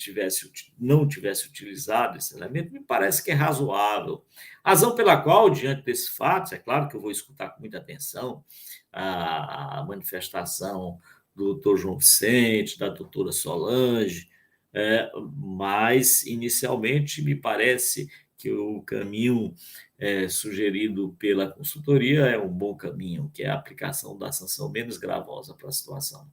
não tivesse utilizado esse elemento, me parece que é razoável. Razão pela qual, diante desses fatos, é claro que eu vou escutar com muita atenção a manifestação do doutor João Vicente, da doutora Solange, mas, inicialmente, me parece que o caminho sugerido pela consultoria é um bom caminho, que é a aplicação da sanção menos gravosa para a situação.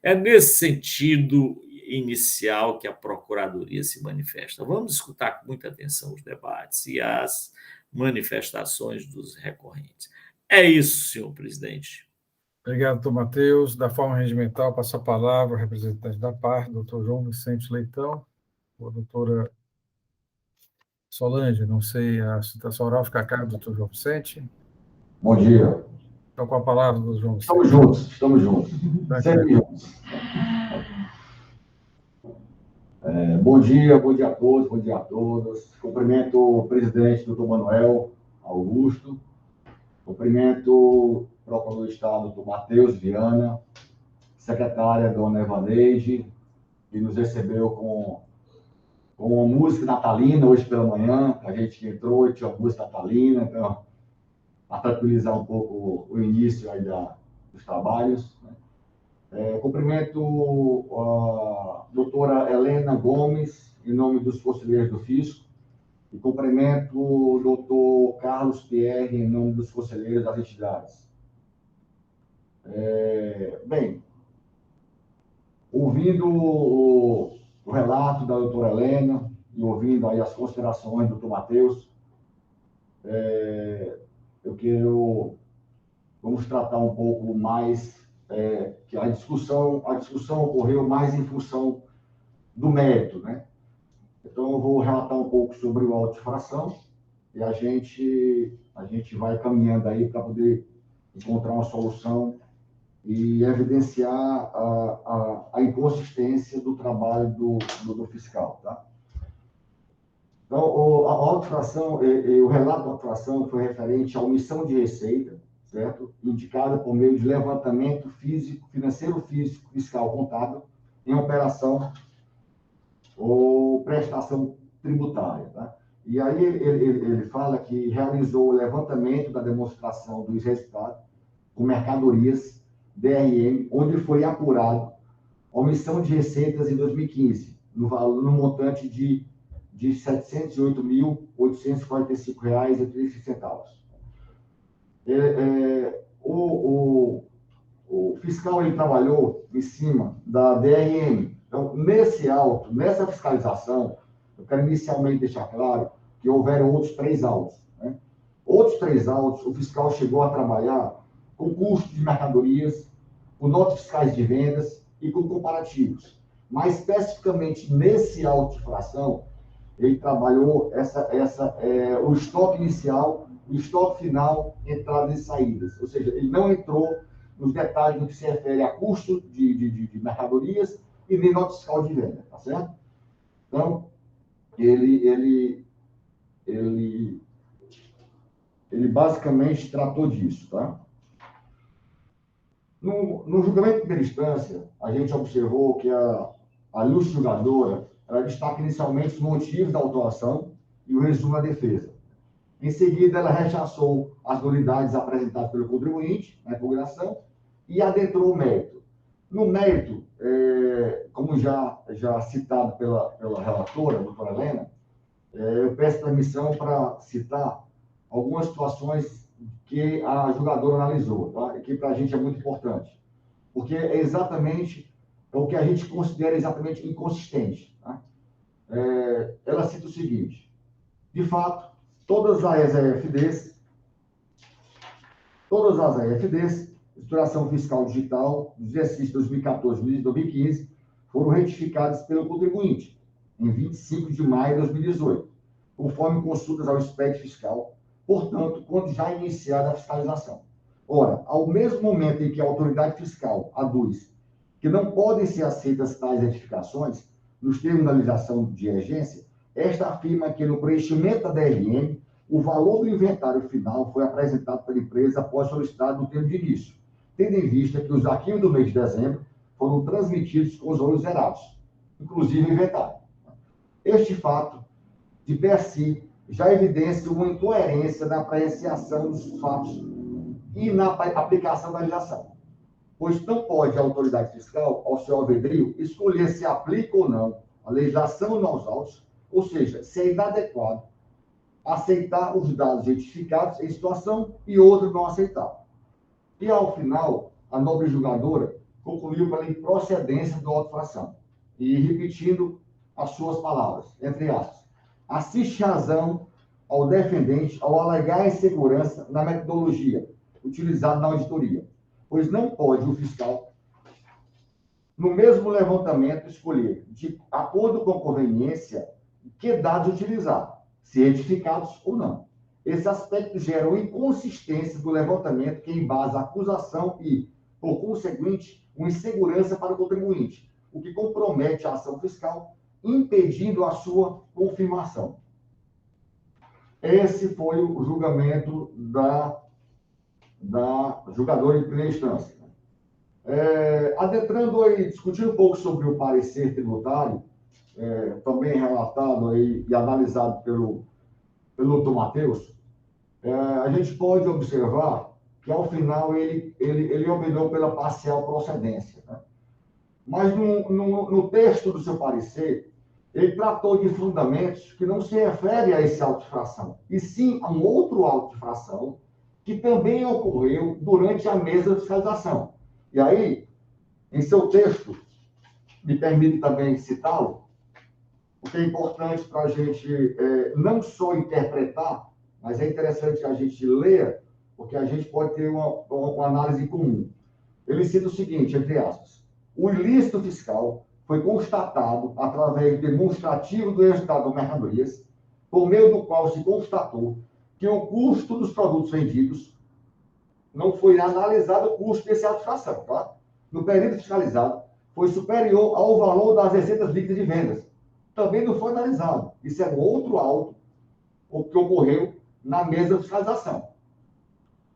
É nesse sentido inicial que a Procuradoria se manifesta. Vamos escutar com muita atenção os debates e as manifestações dos recorrentes. É isso, senhor presidente. Obrigado, doutor Matheus. Da forma regimental, passo a palavra ao representante da parte, doutor João Vicente Leitão, ou a doutora Solange, não sei, a citação oral fica a cargo do doutor João Vicente. Bom dia. Então, com a palavra, doutor João Vicente. Estamos juntos. Sempre juntos. Bom dia a todos, bom dia a todas. Cumprimento o presidente, doutor Manuel Augusto. Cumprimento o procurador do Estado, doutor Matheus Viana. secretária, dona Evaneide, que nos recebeu com uma música natalina hoje pela manhã. A gente entrou e tinha uma música natalina, então, para tranquilizar um pouco o início aí dos trabalhos, né? Cumprimento a doutora Helena Gomes, em nome dos conselheiros do Fisco, e cumprimento o doutor Carlos Pierre, em nome dos conselheiros das entidades. Bem, ouvindo o relato da doutora Helena e ouvindo aí as considerações do doutor Matheus, vamos tratar um pouco mais, que a discussão ocorreu mais em função do mérito, né? Então, eu vou relatar um pouco sobre o auto-infração e a gente vai caminhando aí para poder encontrar uma solução e evidenciar a inconsistência do trabalho do fiscal, tá? Então, a auto-infração, o relato da auto-infração foi referente à omissão de receita, certo? Indicada por meio de levantamento financeiro físico, fiscal, contábil, em operação ou prestação tributária, tá? E aí ele fala que realizou o levantamento da demonstração dos resultados com mercadorias DRM, onde foi apurado omissão de receitas em 2015, no montante de R$ 708.845,36. O fiscal ele trabalhou em cima da DRM. Então, nessa fiscalização, eu quero inicialmente deixar claro que houveram outros 3 autos, né? Outros 3 autos, o fiscal chegou a trabalhar com custo de mercadorias, com notas fiscais de vendas e com comparativos. Mas, especificamente nesse auto de infração, ele trabalhou o estoque inicial, o estoque final, entradas e saídas. Ou seja, ele não entrou nos detalhes do que se refere a custo de mercadorias e nem nota fiscal de venda, tá certo? Então, ele basicamente tratou disso, tá? No julgamento de primeira instância, a gente observou que a ilustre julgadora, ela destaca inicialmente os motivos da autuação e o resumo da defesa. Em seguida, ela rechaçou as nulidades apresentadas pelo contribuinte na impugnação e adentrou o mérito. No mérito, como já citado pela relatora, a doutora Helena, eu peço permissão para citar algumas situações que a julgadora analisou, tá? E que para a gente é muito importante, porque é exatamente o que a gente considera exatamente inconsistente, tá? Ela cita o seguinte: de fato, todas as AFDs, estruturação fiscal digital dos exercícios 2014 e 2015, foram retificadas pelo contribuinte em 25 de maio de 2018, conforme consultas ao SPED fiscal, portanto, quando já iniciada a fiscalização. Ora, ao mesmo momento em que a autoridade fiscal aduz que não podem ser aceitas tais retificações, nos termos da legislação de emergência, esta afirma que no preenchimento da DRM, o valor do inventário final foi apresentado pela empresa após solicitado no termo de início, tendo em vista que os arquivos do mês de dezembro foram transmitidos com os valores zerados, inclusive o inventário. Este fato, de per si, já evidencia uma incoerência na apreciação dos fatos e na aplicação da legislação, pois não pode a autoridade fiscal, ao seu albedrio, escolher se aplica ou não a legislação nos autos, ou seja, se é inadequado aceitar os dados retificados em situação e outro não aceitar. E, ao final, a nobre julgadora concluiu pela improcedência da auto-infração e, repetindo as suas palavras, entre aspas, assiste razão ao defendente ao alegar insegurança na metodologia utilizada na auditoria, pois não pode o fiscal, no mesmo levantamento, escolher, de acordo com a conveniência, que dados utilizar, se retificados ou não. Esse aspecto gera uma inconsistência do levantamento que embasa a acusação e, por conseguinte, uma insegurança para o contribuinte, o que compromete a ação fiscal, impedindo a sua confirmação. Esse foi o julgamento da julgadora em primeira instância. Adentrando aí, discutindo um pouco sobre o parecer tributário, também relatado aí e analisado pelo doutor Matheus, a gente pode observar que, ao final, ele optou pela parcial procedência, né? Mas, no texto do seu parecer, ele tratou de fundamentos que não se referem a esse auto de fração, e sim a um outro auto de fração que também ocorreu durante a mesa de fiscalização. E aí, em seu texto, me permite também citá-lo, porque é importante para a gente não só interpretar, mas é interessante que a gente leia, porque a gente pode ter uma análise comum. Ele cita o seguinte, entre aspas: o ilícito fiscal foi constatado através do demonstrativo do resultado de mercadorias, por meio do qual se constatou que o custo dos produtos vendidos não foi analisado o custo desse auto de fração, tá? No período fiscalizado, foi superior ao valor das receitas líquidas de vendas. Também não foi analisado. Isso é um outro auto que ocorreu na mesa de fiscalização.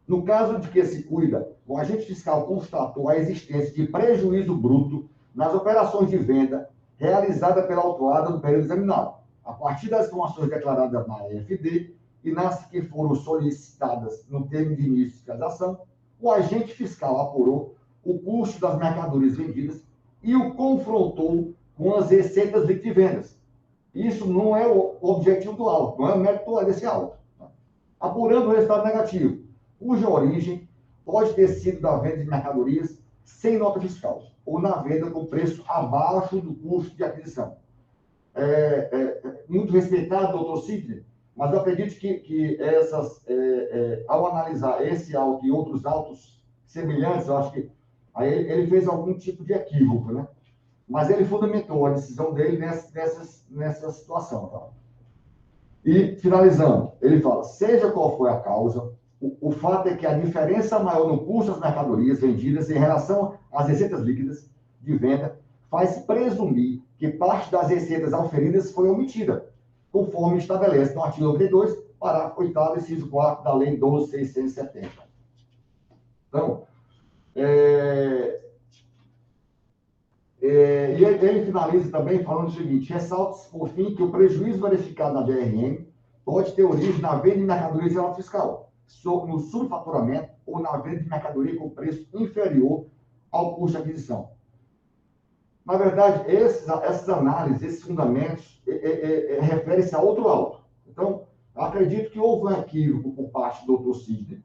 No caso de que se cuida, o agente fiscal constatou a existência de prejuízo bruto nas operações de venda realizadas pela autuada no período examinado, a partir das informações declaradas na EFD e nas que foram solicitadas no termo de início de fiscalização, o agente fiscal apurou o custo das mercadorias vendidas e o confrontou com as receitas líquidas de vendas. Isso não é o objetivo do auto, não é o mérito desse auto. Apurando o resultado negativo, cuja origem pode ter sido da venda de mercadorias sem nota fiscal, ou na venda com preço abaixo do custo de aquisição. Muito respeitado, doutor Sidney, mas eu acredito que ao analisar esse auto e outros autos semelhantes, eu acho que aí ele fez algum tipo de equívoco, né? Mas ele fundamentou a decisão dele nessa situação. Tá? E, finalizando, ele fala, seja qual for a causa, o fato é que a diferença maior no custo das mercadorias vendidas em relação às receitas líquidas de venda faz presumir que parte das receitas auferidas foi omitida, conforme estabelece no artigo 92, parágrafo 8º, inciso 4 da Lei 12.670. Então, e ele finaliza também falando o seguinte: ressalta-se, por fim, que o prejuízo verificado na DRM pode ter origem na venda de mercadorias em nota fiscal, no subfaturamento ou na venda de mercadoria com preço inferior ao custo de aquisição. Na verdade, essas análises, esses fundamentos, referem-se a outro auto. Então, acredito que houve um equívoco por parte do Dr. Sidney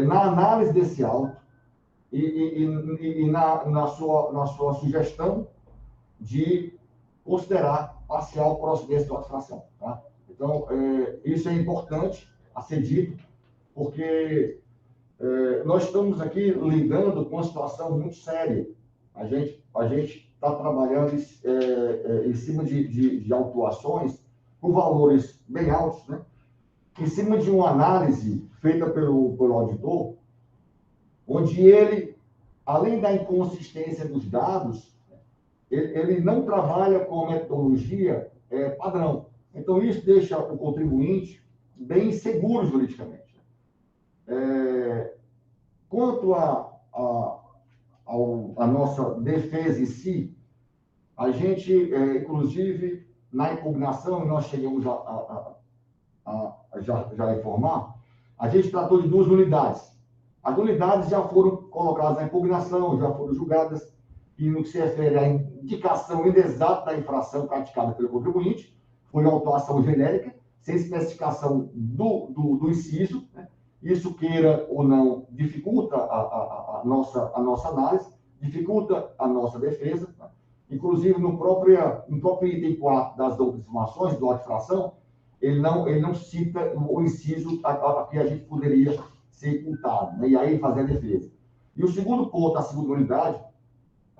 na análise desse auto e na sua sugestão de considerar parcial procedência de autofração. Tá? Então, isso é importante a ser dito, porque nós estamos aqui lidando com uma situação muito séria. A gente está trabalhando em cima de autuações com valores bem altos, né? Em cima de uma análise feita pelo auditor, onde ele, além da inconsistência dos dados, ele não trabalha com a metodologia padrão. Então, isso deixa o contribuinte bem inseguro juridicamente. Quanto à nossa defesa em si, a gente, inclusive, na impugnação, nós chegamos já informar, a gente tratou de 2 unidades. As unidades já foram colocadas na impugnação, já foram julgadas, e no que se refere à indicação inexata da infração praticada pelo contribuinte, foi uma autuação genérica, sem especificação do inciso, né? Isso, queira ou não, dificulta a nossa análise, dificulta a nossa defesa. Né? Inclusive, no próprio item 4 das outras informações do auto de infração, ele não cita o inciso a que a gente poderia ser imputado, né? E aí fazer a defesa. E o segundo ponto, a segunda unidade,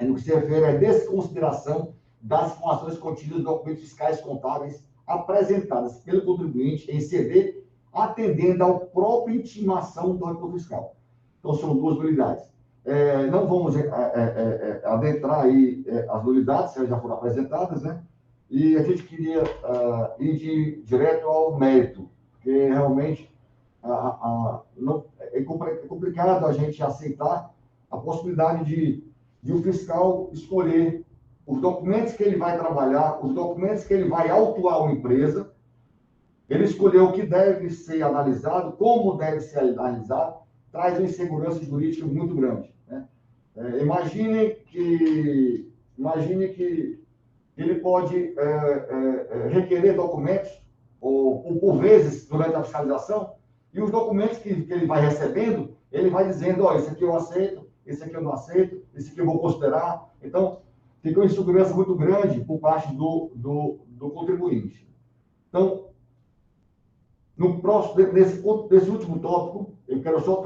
no que se refere à desconsideração das informações contidas nos documentos fiscais contábeis apresentadas pelo contribuinte em CD, atendendo à própria intimação do auditor fiscal. Então, são 2 unidades. Não vamos adentrar aí as unidades, elas já foram apresentadas, né? E a gente queria ir direto ao mérito, porque realmente é complicado a gente aceitar a possibilidade de o fiscal escolher os documentos que ele vai trabalhar, os documentos que ele vai autuar uma empresa. Ele escolheu o que deve ser analisado, como deve ser analisado, traz uma insegurança jurídica muito grande, né? Imagine que ele pode requerer documentos, ou por vezes, durante a fiscalização, e os documentos que ele vai recebendo, ele vai dizendo, ó, esse aqui eu aceito, esse aqui eu não aceito, esse aqui eu vou considerar. Então, ficou uma insegurança muito grande por parte do contribuinte. Então, nesse último tópico, eu quero só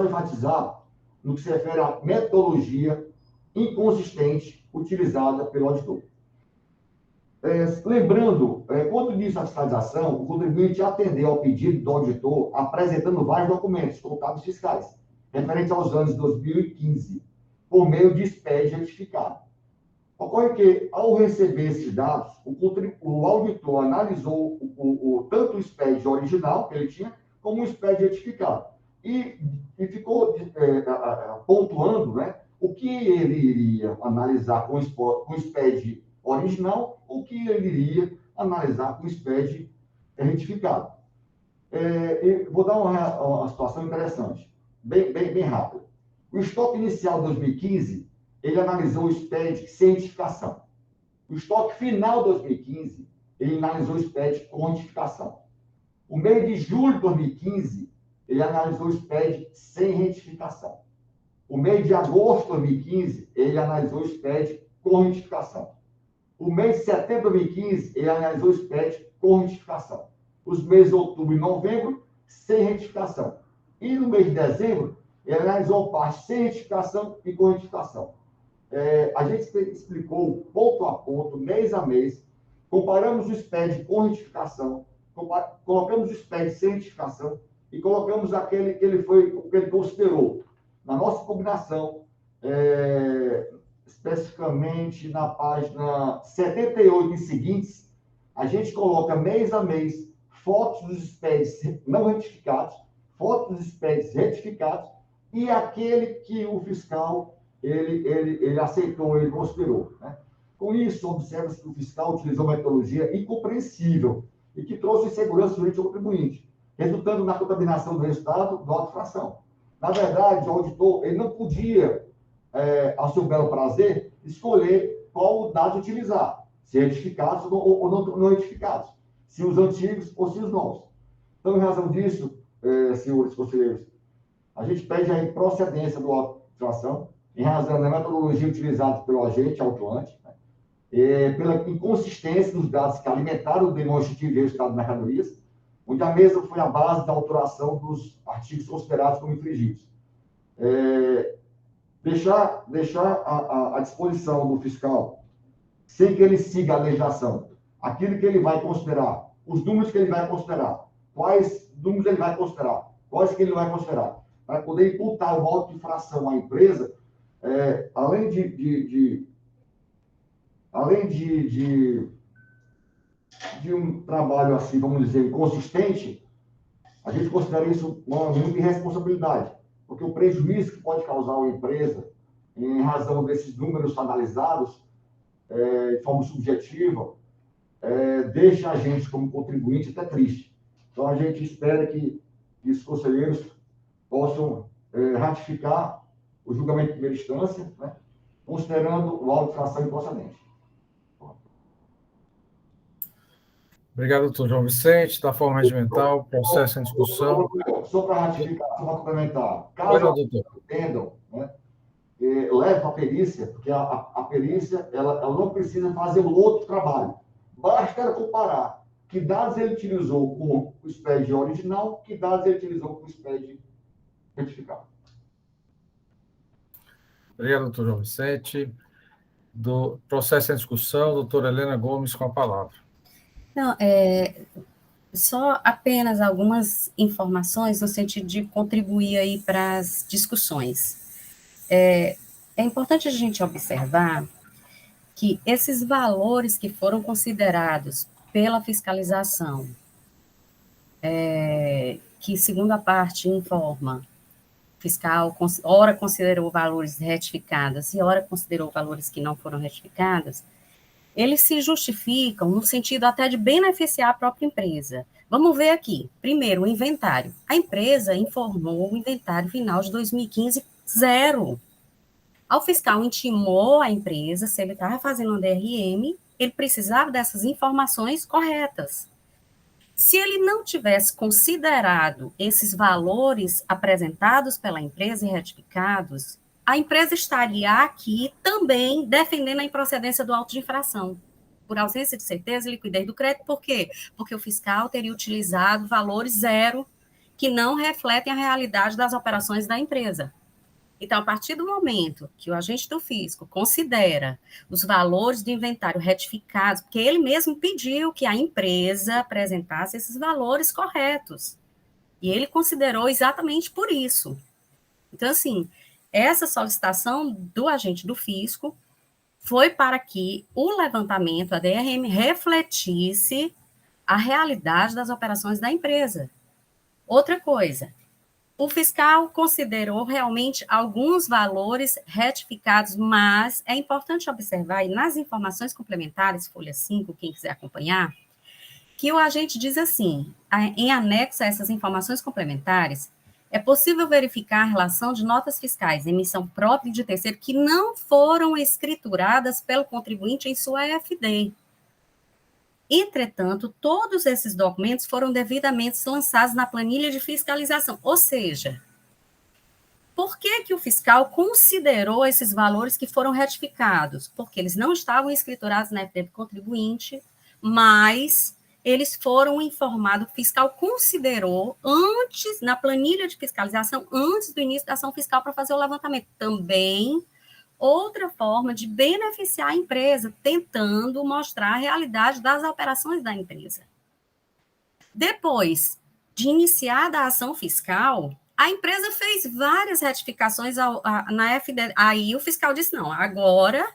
enfatizar no que se refere à metodologia inconsistente utilizada pelo auditor. Lembrando, quando início a fiscalização, o contribuinte atendeu ao pedido do auditor apresentando vários documentos contábeis fiscais, referentes aos anos 2015, por meio de SPED retificado. Ocorre que, ao receber esses dados, o auditor analisou tanto o SPED original que ele tinha, como o SPED retificado. E ficou pontuando, né, o que ele iria analisar com o SPED original, o que ele iria analisar com o SPED retificado. Vou dar uma situação interessante, bem rápida. O estoque inicial de 2015, ele analisou o SPED sem retificação. O estoque final de 2015, ele analisou o SPED com retificação. O mês de julho de 2015, ele analisou o SPED sem retificação. O mês de agosto de 2015, ele analisou o SPED com retificação. O mês de setembro de 2015, ele analisou o SPED com retificação. Os meses de outubro e novembro, sem retificação. E no mês de dezembro, ele analisou parte sem retificação e com retificação. A gente explicou ponto a ponto, mês a mês, comparamos o SPED com retificação, colocamos o SPED sem retificação e colocamos aquele que ele considerou. Na nossa combinação, especificamente na página 78 e seguintes, a gente coloca mês a mês fotos dos SPEDs não retificados, fotos dos SPEDs retificados e aquele que o fiscal ele aceitou, ele considerou, né? Com isso, observa-se que o fiscal utilizou uma metodologia incompreensível e que trouxe insegurança jurídica ao contribuinte, resultando na contaminação do resultado da auto-infração. Na verdade, o auditor ele não podia, ao seu belo prazer, escolher qual dado utilizar, se retificados ou não retificados, se os antigos ou se os novos. Então, em razão disso, senhores conselheiros, a gente pede a improcedência do auto-infração, em razão da metodologia utilizada pelo agente autuante, né, pela inconsistência dos dados que alimentaram o demonstrativo de resultado de mercadorias, onde a mesma foi a base da autoração dos artigos considerados como infringidos. Deixar à disposição do fiscal, sem que ele siga a legislação, aquilo que ele vai considerar, os números que ele vai considerar, quais números ele vai considerar, quais que ele vai considerar, para poder imputar uma auto-infração à empresa, além de um trabalho assim, vamos dizer, inconsistente, a gente considera isso uma muita irresponsabilidade, porque o prejuízo que pode causar à empresa, em razão desses números analisados, de forma subjetiva, deixa a gente, como contribuinte, até triste. Então, a gente espera que os conselheiros possam ratificar o julgamento de primeira instância, né, considerando o auto-infração improcedente. Obrigado, doutor João Vicente. Da forma regimental, processo em discussão. Só para ratificar, só para complementar. Caso entendam, né, leve para a perícia, porque a perícia ela não precisa fazer um outro trabalho. Basta ela comparar que dados ele utilizou com o SPED original, que dados ele utilizou com o SPED retificado. Obrigado, doutor João Vicente. Do processo em discussão, doutora Helena Gomes, com a palavra. Não, só apenas algumas informações no sentido de contribuir aí para as discussões. É importante a gente observar que esses valores que foram considerados pela fiscalização, que, segundo a parte informa, fiscal, ora considerou valores retificados e ora considerou valores que não foram retificados, eles se justificam no sentido até de beneficiar a própria empresa. Vamos ver aqui. Primeiro, o inventário. A empresa informou o inventário final de 2015 zero. O fiscal intimou a empresa, se ele estava fazendo um DRM, ele precisava dessas informações corretas. Se ele não tivesse considerado esses valores apresentados pela empresa e retificados, a empresa estaria aqui também defendendo a improcedência do auto de infração, por ausência de certeza e liquidez do crédito. Por quê? Porque o fiscal teria utilizado valores zero que não refletem a realidade das operações da empresa. Então, a partir do momento que o agente do fisco considera os valores do inventário retificados, porque ele mesmo pediu que a empresa apresentasse esses valores corretos, e ele considerou exatamente por isso. Então, assim, essa solicitação do agente do fisco foi para que o levantamento, a DRM, refletisse a realidade das operações da empresa. Outra coisa, o fiscal considerou realmente alguns valores retificados, mas é importante observar, e nas informações complementares, folha 5, quem quiser acompanhar, que o agente diz assim, em anexo a essas informações complementares, é possível verificar a relação de notas fiscais, emissão própria e de terceiro, que não foram escrituradas pelo contribuinte em sua EFD. Entretanto, todos esses documentos foram devidamente lançados na planilha de fiscalização. Ou seja, por que o fiscal considerou esses valores que foram retificados? Porque eles não estavam escriturados na EFD do contribuinte, mas eles foram informados, o fiscal considerou antes, na planilha de fiscalização, antes do início da ação fiscal para fazer o levantamento. Também outra forma de beneficiar a empresa, tentando mostrar a realidade das operações da empresa. Depois de iniciada a ação fiscal, a empresa fez várias retificações na FD. Aí o fiscal disse, não, agora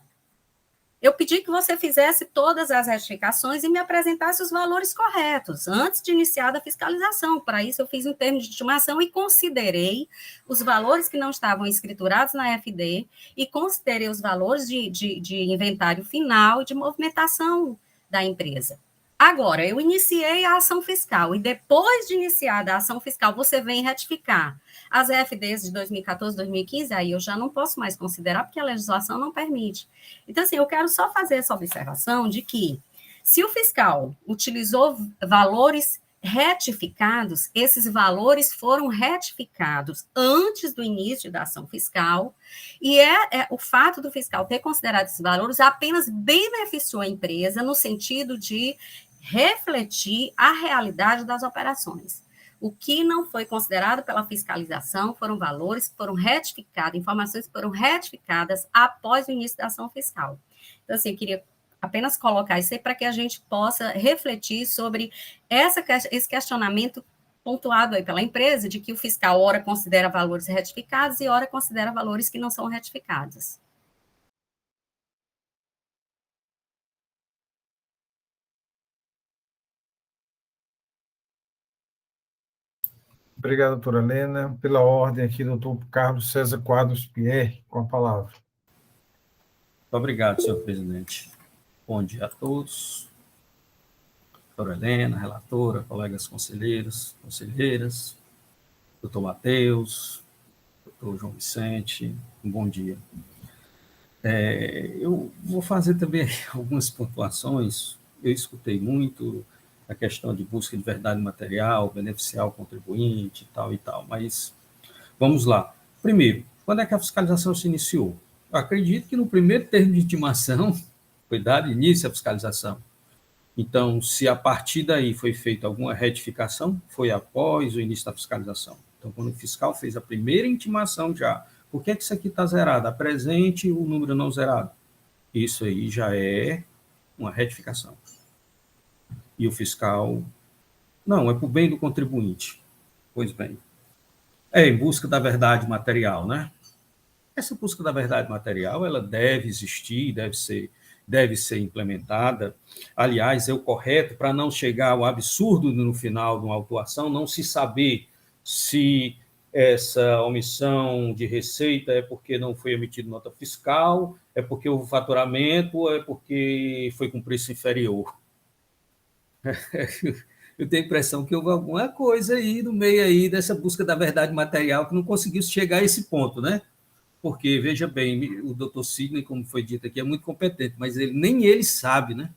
eu pedi que você fizesse todas as retificações e me apresentasse os valores corretos, antes de iniciada a fiscalização. Para isso, eu fiz um termo de estimação e considerei os valores que não estavam escriturados na FD e considerei os valores de inventário final e de movimentação da empresa. Agora, eu iniciei a ação fiscal e depois de iniciada a ação fiscal, você vem retificar as EFDs de 2014, 2015, aí eu já não posso mais considerar porque a legislação não permite. Então, assim, eu quero só fazer essa observação de que se o fiscal utilizou valores retificados, esses valores foram retificados antes do início da ação fiscal e o fato do fiscal ter considerado esses valores apenas beneficiou a empresa no sentido de refletir a realidade das operações. O que não foi considerado pela fiscalização foram valores que foram retificados, informações que foram retificadas após o início da ação fiscal. Então, assim, eu queria apenas colocar isso aí para que a gente possa refletir sobre esse questionamento pontuado aí pela empresa, de que o fiscal ora considera valores retificados e ora considera valores que não são retificados. Obrigado, doutora Helena. Pela ordem aqui, doutor Carlos César Quadros Pierre, com a palavra. Obrigado, senhor presidente. Bom dia a todos. Doutora Helena, relatora, colegas conselheiros, conselheiras, doutor Matheus, doutor João Vicente, um bom dia. Eu vou fazer também algumas pontuações. Eu escutei muito a questão de busca de verdade material, beneficiar o contribuinte e tal, mas vamos lá. Primeiro, quando é que a fiscalização se iniciou? Eu acredito que no primeiro termo de intimação foi dado início à fiscalização. Então, se a partir daí foi feita alguma retificação, foi após o início da fiscalização. Então, quando o fiscal fez a primeira intimação já, por que isso aqui está zerado? Apresente o número não zerado. Isso aí já é uma retificação. E o fiscal, não, é para o bem do contribuinte. Pois bem, em busca da verdade material, né? Essa busca da verdade material, ela deve existir, deve ser implementada. Aliás, é o correto para não chegar ao absurdo no final de uma autuação, não se saber se essa omissão de receita é porque não foi emitida nota fiscal, é porque houve faturamento, é porque foi com preço inferior. Eu tenho a impressão que houve alguma coisa aí no meio aí dessa busca da verdade material que não conseguiu chegar a esse ponto, né? Porque, veja bem, o doutor Sidney, como foi dito aqui, é muito competente, mas nem ele sabe, né?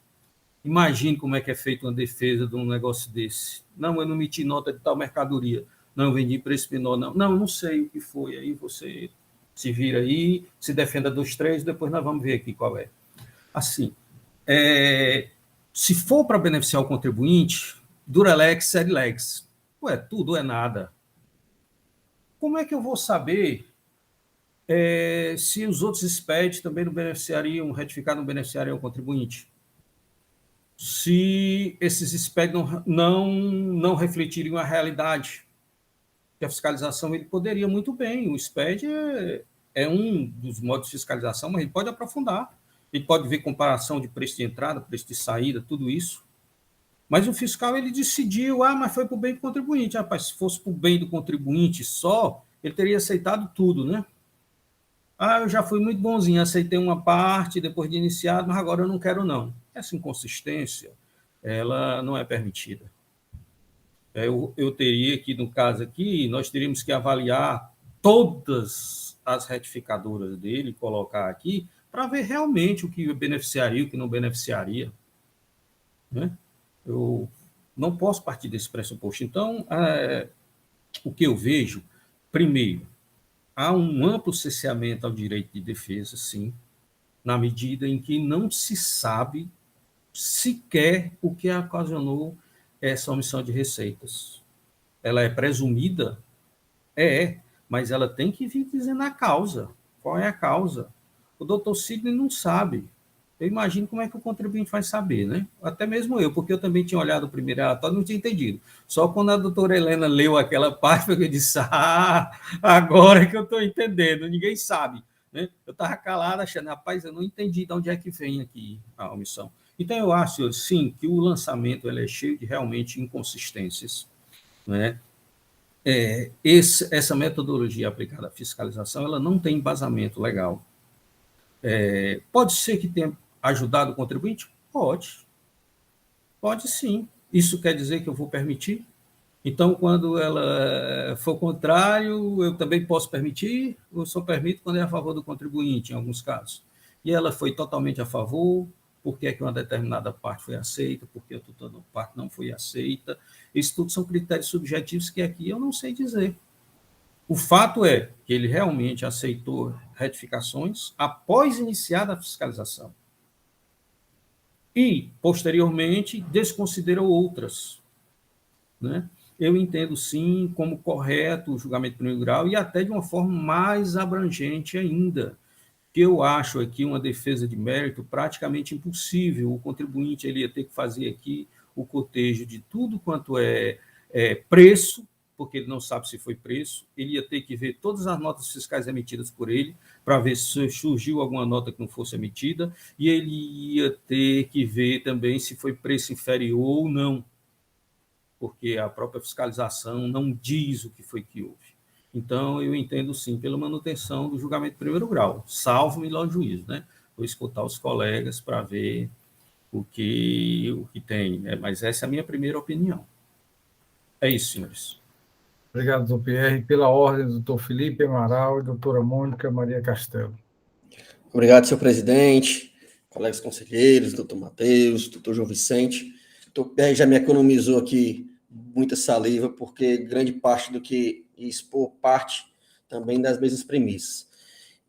Imagine como é que é feita uma defesa de um negócio desse. Não, eu não emiti nota de tal mercadoria. Não, eu vendi preço menor. Não sei o que foi. Aí você se vira aí, se defenda dos três, depois nós vamos ver aqui qual é. Assim, se for para beneficiar o contribuinte, Duralex, Serilex. Ué, tudo é nada. Como é que eu vou saber se os outros SPED também não beneficiariam, retificar não beneficiariam o contribuinte? Se esses SPED não refletiriam a realidade, que a fiscalização ele poderia muito bem, o SPED é um dos modos de fiscalização, mas ele pode aprofundar, ele pode ver comparação de preço de entrada, preço de saída, tudo isso. Mas o fiscal ele decidiu, mas foi para o bem do contribuinte. Rapaz, se fosse para o bem do contribuinte só, ele teria aceitado tudo, né? Eu já fui muito bonzinho, aceitei uma parte depois de iniciado, mas agora eu não quero não. Essa inconsistência, ela não é permitida. Eu teria que, no caso aqui, nós teríamos que avaliar todas as retificadoras dele, colocar aqui, para ver realmente o que beneficiaria e o que não beneficiaria. Né? Eu não posso partir desse pressuposto. Então, o que eu vejo, primeiro, há um amplo cerceamento ao direito de defesa, sim, na medida em que não se sabe sequer o que ocasionou essa omissão de receitas. Ela é presumida? Mas ela tem que vir dizendo a causa. Qual é a causa? O doutor Sidney não sabe. Eu imagino como é que o contribuinte vai saber, né? Até mesmo eu, porque eu também tinha olhado o primeiro relatório e não tinha entendido. Só quando a doutora Helena leu aquela parte, eu disse, agora que eu estou entendendo, ninguém sabe. Né? Eu estava calado achando, rapaz, eu não entendi de onde é que vem aqui a omissão. Então, eu acho, sim, que o lançamento ele é cheio de realmente inconsistências. Né? Essa metodologia aplicada à fiscalização, ela não tem embasamento legal. Pode ser que tenha ajudado o contribuinte? Pode sim. Isso quer dizer que eu vou permitir? Então, quando ela for contrário, eu também posso permitir, ou só permito quando é a favor do contribuinte, em alguns casos. E ela foi totalmente a favor, por que uma determinada parte foi aceita, por que outra parte não foi aceita. Isso tudo são critérios subjetivos que aqui eu não sei dizer. O fato é que ele realmente aceitou retificações após iniciada a fiscalização. E, posteriormente, desconsiderou outras. Né? Eu entendo, sim, como correto o julgamento de primeiro grau e até de uma forma mais abrangente ainda, que eu acho aqui uma defesa de mérito praticamente impossível. O contribuinte ele ia ter que fazer aqui o cotejo de tudo quanto é preço, porque ele não sabe se foi preço, ele ia ter que ver todas as notas fiscais emitidas por ele, para ver se surgiu alguma nota que não fosse emitida, e ele ia ter que ver também se foi preço inferior ou não, porque a própria fiscalização não diz o que foi que houve. Então, eu entendo, sim, pela manutenção do julgamento de primeiro grau, salvo melhor juízo, né? Vou escutar os colegas para ver o que tem, né? Mas essa é a minha primeira opinião. É isso, senhores. Obrigado, doutor Pierre. Pela ordem, doutor Felipe Amaral e doutora Mônica Maria Castelo. Obrigado, senhor presidente, colegas conselheiros, doutor Matheus, doutor João Vicente. Doutor Pierre já me economizou aqui muita saliva, porque grande parte do que expor parte também das mesmas premissas.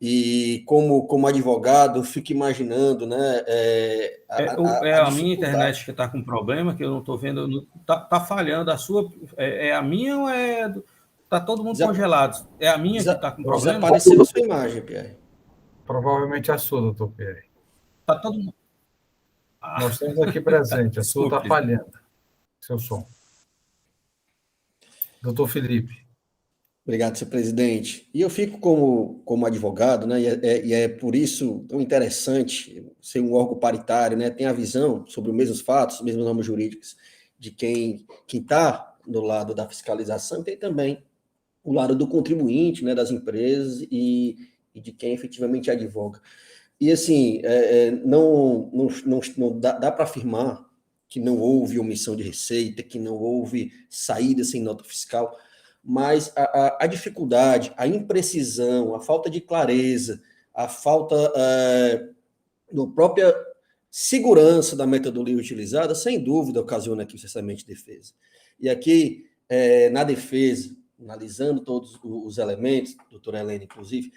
E como advogado, eu fico imaginando, né? A minha internet que está com problema, que eu não estou vendo, está falhando. A sua é a minha ou é. Está todo mundo congelado? É a minha que está com problema? Desapareceu a sua imagem, Pierre. Provavelmente a sua, doutor Pierre. Está todo mundo. Nós estamos aqui presente, a sua está falhando, seu som. Doutor Felipe. Obrigado, senhor presidente. E eu fico como advogado, né? E é por isso tão interessante ser um órgão paritário, né? Tem a visão sobre os mesmos fatos, os mesmos normas jurídicas de quem está do lado da fiscalização, e tem também o lado do contribuinte, né, das empresas e de quem efetivamente advoga. E, assim, não dá para afirmar que não houve omissão de receita, que não houve saída sem nota fiscal, mas a dificuldade, a imprecisão, a falta de clareza, a falta da própria segurança da metodologia utilizada, sem dúvida, ocasiona aqui o cessamento de defesa. E aqui, na defesa, analisando todos os elementos, doutora Helena, inclusive,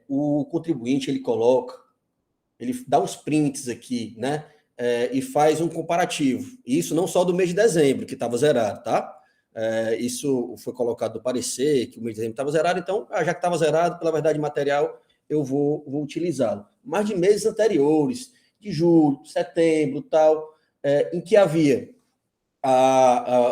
o contribuinte, ele dá uns prints aqui, né, e faz um comparativo. Isso não só do mês de dezembro, que estava zerado, tá? Isso foi colocado no parecer, que o mês de dezembro estava zerado, então, já que estava zerado, pela verdade material, eu vou utilizá-lo. Mas de meses anteriores, de julho, setembro, tal, em que havia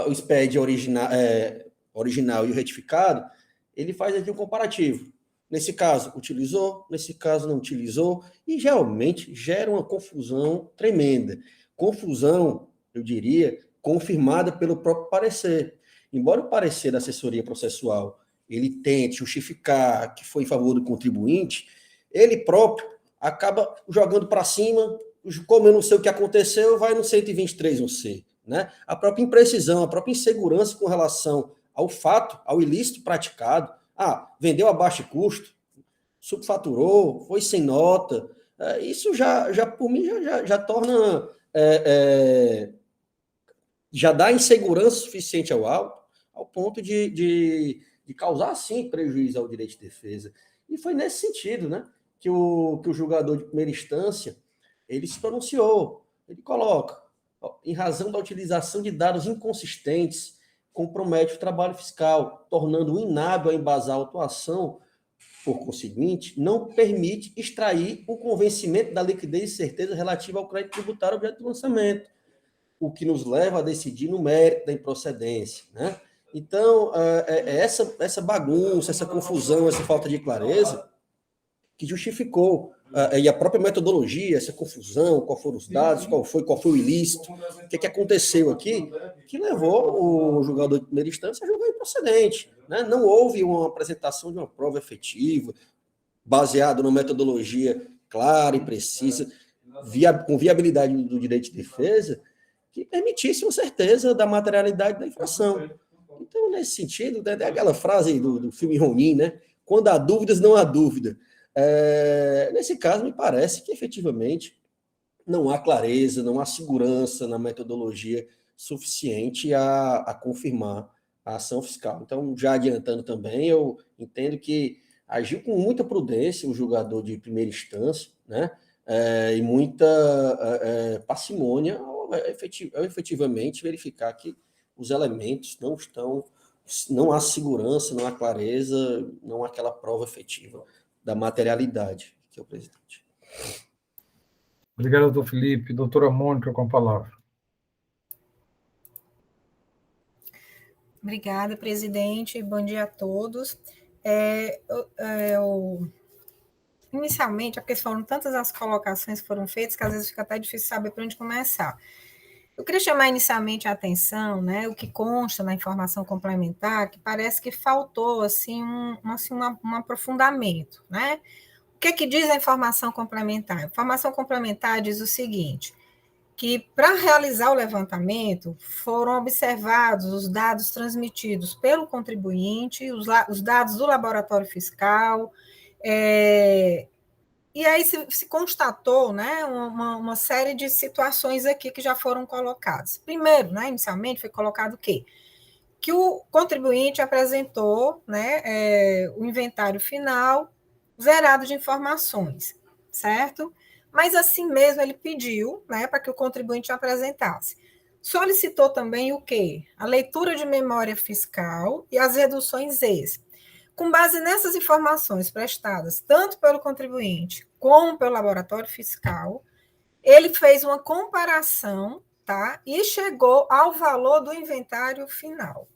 o SPED original e o retificado, ele faz aqui um comparativo. Nesse caso, utilizou, nesse caso, não utilizou, e geralmente gera uma confusão tremenda. Confusão, eu diria, confirmada pelo próprio parecer. Embora o parecer da assessoria processual ele tente justificar que foi em favor do contribuinte, ele próprio acaba jogando para cima, como eu não sei o que aconteceu, vai no 123(1)C. Né? A própria imprecisão, a própria insegurança com relação ao fato, ao ilícito praticado, vendeu a baixo custo, subfaturou, foi sem nota, isso já por mim, já torna, já dá insegurança suficiente ao ponto de causar, sim, prejuízo ao direito de defesa. E foi nesse sentido, né, que o julgador de primeira instância, ele se pronunciou, ele coloca, em razão da utilização de dados inconsistentes, compromete o trabalho fiscal, tornando inábil a embasar a autuação, por conseguinte, não permite extrair o convencimento da liquidez e certeza relativa ao crédito tributário objeto do lançamento, o que nos leva a decidir no mérito da improcedência, né? Então, essa bagunça, essa confusão, essa falta de clareza que justificou, e a própria metodologia, essa confusão, qual foram os dados, qual foi o ilícito, o que aconteceu aqui, que levou o julgador de primeira instância a julgar improcedente. Né? Não houve uma apresentação de uma prova efetiva, baseada numa metodologia clara e precisa, com viabilidade do direito de defesa, que permitisse uma certeza da materialidade da infração. Então, nesse sentido, né, é aquela frase do filme Ronin, né? Quando há dúvidas, não há dúvida. Nesse caso, me parece que efetivamente não há clareza, não há segurança na metodologia suficiente a confirmar a ação fiscal. Então, já adiantando também, eu entendo que agiu com muita prudência o julgador de primeira instância, né? E muita parcimônia ao efetivamente verificar que os elementos não há segurança, não há clareza, não há aquela prova efetiva da materialidade, que é o presidente. Obrigado, doutor Felipe. Doutora Mônica, com a palavra. Obrigada, presidente. Bom dia a todos. Inicialmente, porque foram tantas as colocações que foram feitas que às vezes fica até difícil saber por onde começar. Eu queria chamar inicialmente a atenção, né, o que consta na informação complementar, que parece que faltou assim, um aprofundamento. Né? O que é que diz a informação complementar? A informação complementar diz o seguinte, que para realizar o levantamento foram observados os dados transmitidos pelo contribuinte, os dados do laboratório fiscal, e aí se constatou, né, uma série de situações aqui que já foram colocadas. Primeiro, né, inicialmente, foi colocado o quê? Que o contribuinte apresentou, né, o inventário final zerado de informações, certo? Mas assim mesmo ele pediu, né, para que o contribuinte apresentasse. Solicitou também o quê? A leitura de memória fiscal e as reduções ex. Com base nessas informações prestadas, tanto pelo contribuinte como pelo laboratório fiscal, ele fez uma comparação, tá? E chegou ao valor do inventário final,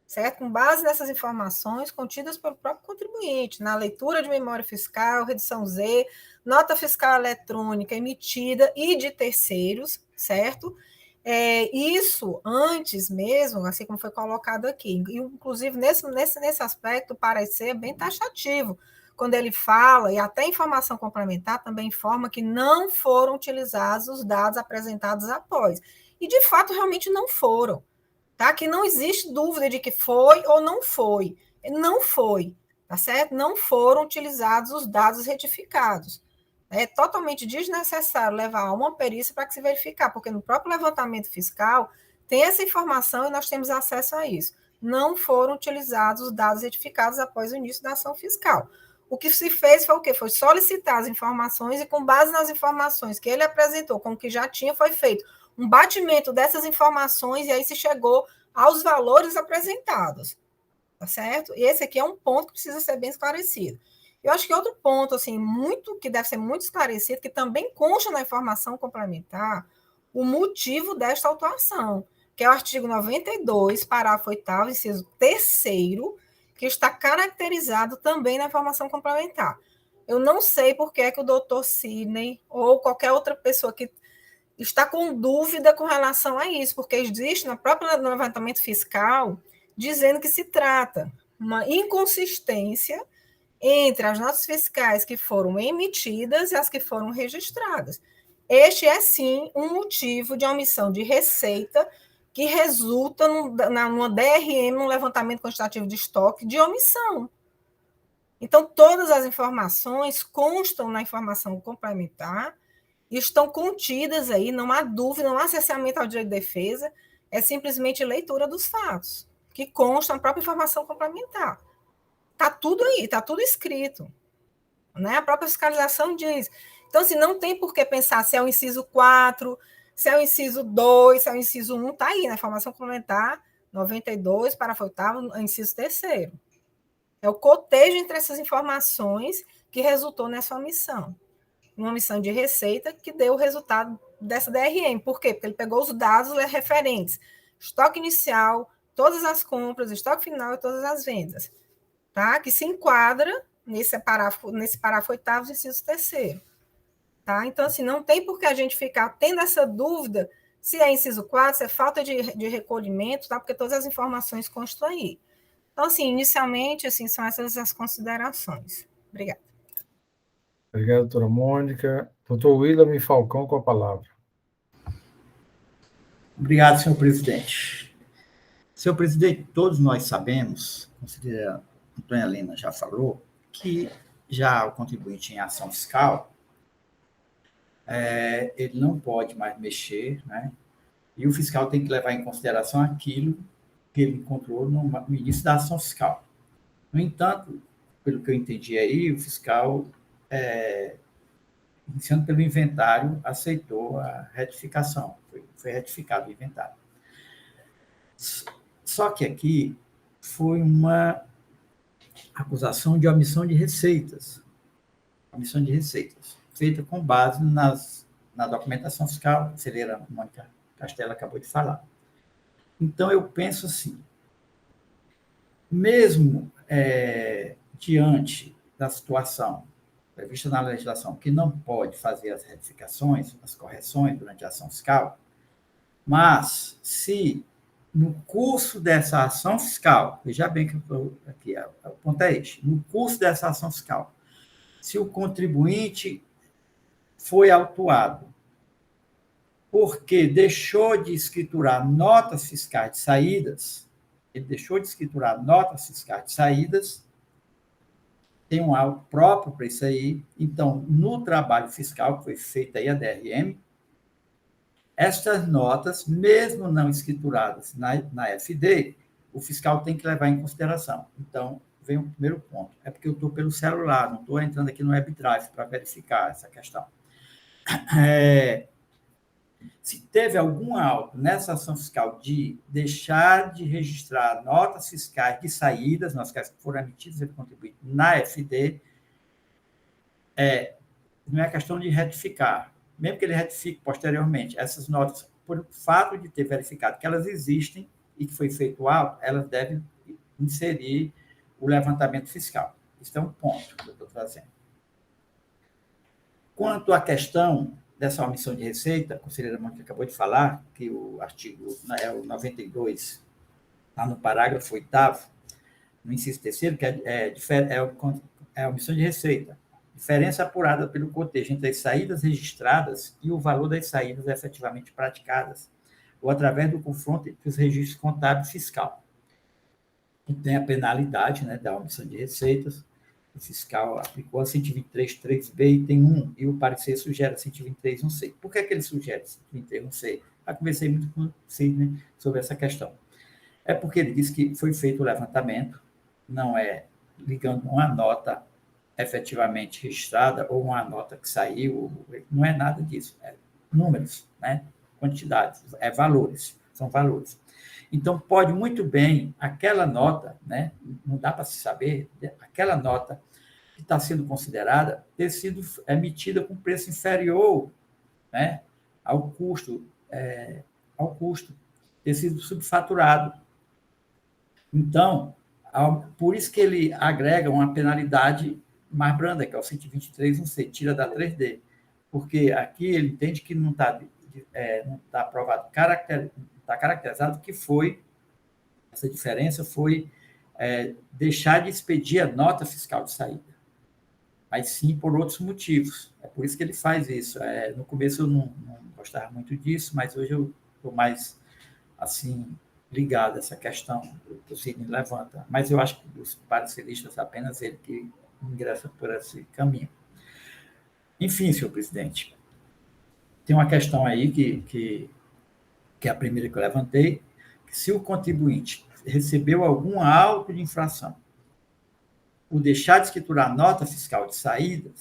certo? Com base nessas informações contidas pelo próprio contribuinte, na leitura de memória fiscal, redução Z, nota fiscal eletrônica emitida e de terceiros, certo? Isso antes mesmo, assim como foi colocado aqui, inclusive nesse aspecto, o parecer é bem taxativo, quando ele fala, e até informação complementar também informa que não foram utilizados os dados apresentados após. E, de fato, realmente não foram. Tá? Que não existe dúvida de que foi ou não foi. Não foi, tá certo? Não foram utilizados os dados retificados. É totalmente desnecessário levar a uma perícia para que se verificar, porque no próprio levantamento fiscal tem essa informação e nós temos acesso a isso. Não foram utilizados os dados retificados após o início da ação fiscal. O que se fez foi o quê? Foi solicitar as informações e, com base nas informações que ele apresentou, com o que já tinha, foi feito um batimento dessas informações e aí se chegou aos valores apresentados, tá certo? E esse aqui é um ponto que precisa ser bem esclarecido. Eu acho que outro ponto, assim, que deve ser muito esclarecido, que também consta na informação complementar, o motivo desta autuação, que é o artigo 92, parágrafo 8º, inciso 3º, que está caracterizado também na informação complementar. Eu não sei por que é que o doutor Sidney ou qualquer outra pessoa que está com dúvida com relação a isso, porque existe no próprio levantamento fiscal dizendo que se trata uma inconsistência entre as notas fiscais que foram emitidas e as que foram registradas. Este é, sim, um motivo de omissão de receita que resulta numa DRM, um levantamento quantitativo de estoque, de omissão. Então, todas as informações constam na informação complementar, estão contidas aí, não há dúvida, não há cerceamento ao direito de defesa, é simplesmente leitura dos fatos, que constam na própria informação complementar. Está tudo aí, está tudo escrito. Né? A própria fiscalização diz. Então, assim, não tem por que pensar se é o inciso 4, se é o inciso 2, se é o inciso 1, está aí na informação complementar 92, parágrafo 8º, inciso 3º. É o cotejo entre essas informações que resultou nessa omissão. Uma omissão de receita que deu o resultado dessa DRM. Por quê? Porque ele pegou os dados referentes, estoque inicial, todas as compras, estoque final e todas as vendas, tá? Que se enquadra nesse parágrafo 8º, inciso 3º. Tá? Então, assim, não tem por que a gente ficar tendo essa dúvida se é inciso 4, se é falta de recolhimento, tá? Porque todas as informações constam aí. Então, assim, inicialmente, assim, são essas as considerações. Obrigada. Obrigado, doutora Mônica. Doutor William Falcão, com a palavra. Obrigado, senhor presidente. Senhor presidente, todos nós sabemos, a conselheira Antônia Helena já falou, que já o contribuinte em ação fiscal, ele não pode mais mexer, né? E o fiscal tem que levar em consideração aquilo que ele encontrou no início da ação fiscal. No entanto, pelo que eu entendi aí, o fiscal, iniciando pelo inventário, aceitou a retificação, foi retificado o inventário. Só que aqui foi uma acusação de omissão de receitas. Omissão de receitas, feita com base na documentação fiscal, a conselheira Mônica Castella acabou de falar. Então, eu penso assim, mesmo diante da situação prevista na legislação, que não pode fazer as retificações, as correções durante a ação fiscal, mas se no curso dessa ação fiscal, veja bem que aqui o ponto é este, no curso dessa ação fiscal, se o contribuinte foi autuado porque deixou de escriturar notas fiscais de saídas, ele deixou de escriturar notas fiscais de saídas, tem um auto próprio para isso aí, então, no trabalho fiscal que foi feito aí, a DRM, estas notas, mesmo não escrituradas na FD, o fiscal tem que levar em consideração. Então, vem o primeiro ponto. É porque eu estou pelo celular, não estou entrando aqui no WebDrive para verificar essa questão. Se teve algum auto nessa ação fiscal de deixar de registrar notas fiscais de saídas, notas fiscais que foram emitidas pelo contribuinte na FD, não é questão de retificar. Mesmo que ele retifique posteriormente, essas notas, por fato de ter verificado que elas existem e que foi feito o auto, elas devem inserir o levantamento fiscal. Isso é um ponto que eu estou trazendo. Quanto à questão dessa omissão de receita, a conselheira Mônica acabou de falar, que o artigo o 92, está no parágrafo 8º, no inciso 3º, que é a omissão de receita. Diferença apurada pelo cotejo entre as saídas registradas e o valor das saídas efetivamente praticadas, ou através do confronto entre os registros contábil e fiscal. E tem a penalidade, né, da omissão de receitas. O fiscal aplicou a 123.3b, item 1, e o parecer sugere a 123.1c. Por que ele sugere 123.1c? Eu conversei muito com o Sidney sobre essa questão. É porque ele diz que foi feito o levantamento, não é ligando uma nota efetivamente registrada ou uma nota que saiu, não é nada disso, é números, né? Quantidades, valores, são valores. Então, pode muito bem aquela nota, né? Não dá para se saber, aquela nota que está sendo considerada ter sido emitida com preço inferior, né? ao custo, ter sido subfaturado. Então, por isso que ele agrega uma penalidade mais branda, que é o 123.1c, tira da 3D, porque aqui ele entende que não está aprovado, está caracterizado que foi, essa diferença foi deixar de expedir a nota fiscal de saída, mas sim por outros motivos. É por isso que ele faz isso. No começo eu não gostava muito disso, mas hoje eu estou mais, assim, ligado a essa questão que o Sidney levanta. Mas eu acho que os pareceristas, apenas ele que ingressa por esse caminho. Enfim, senhor presidente, tem uma questão aí que é a primeira que eu levantei, que se o contribuinte recebeu algum auto de infração, o deixar de escriturar nota fiscal de saída,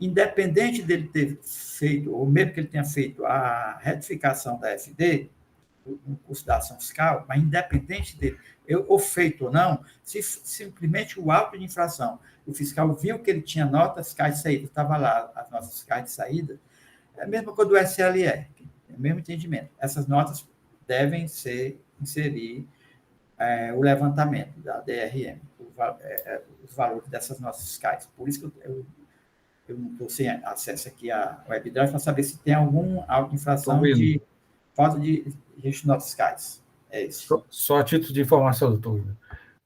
independente dele ter feito, ou mesmo que ele tenha feito a retificação da FD, no curso da ação fiscal, mas independente dele, ou feito ou não, se simplesmente o auto de infração, o fiscal viu que ele tinha notas fiscais de saída, estava lá as notas fiscais de saída, é a mesma coisa do SLR, é o mesmo entendimento. Essas notas devem inserir o levantamento da DRM, os valores dessas notas fiscais. Por isso que eu não estou sem acesso aqui à WebDrive para saber se tem algum auto de infração de falta de registro de notas fiscais. É isso. Só a título de informação, doutor William.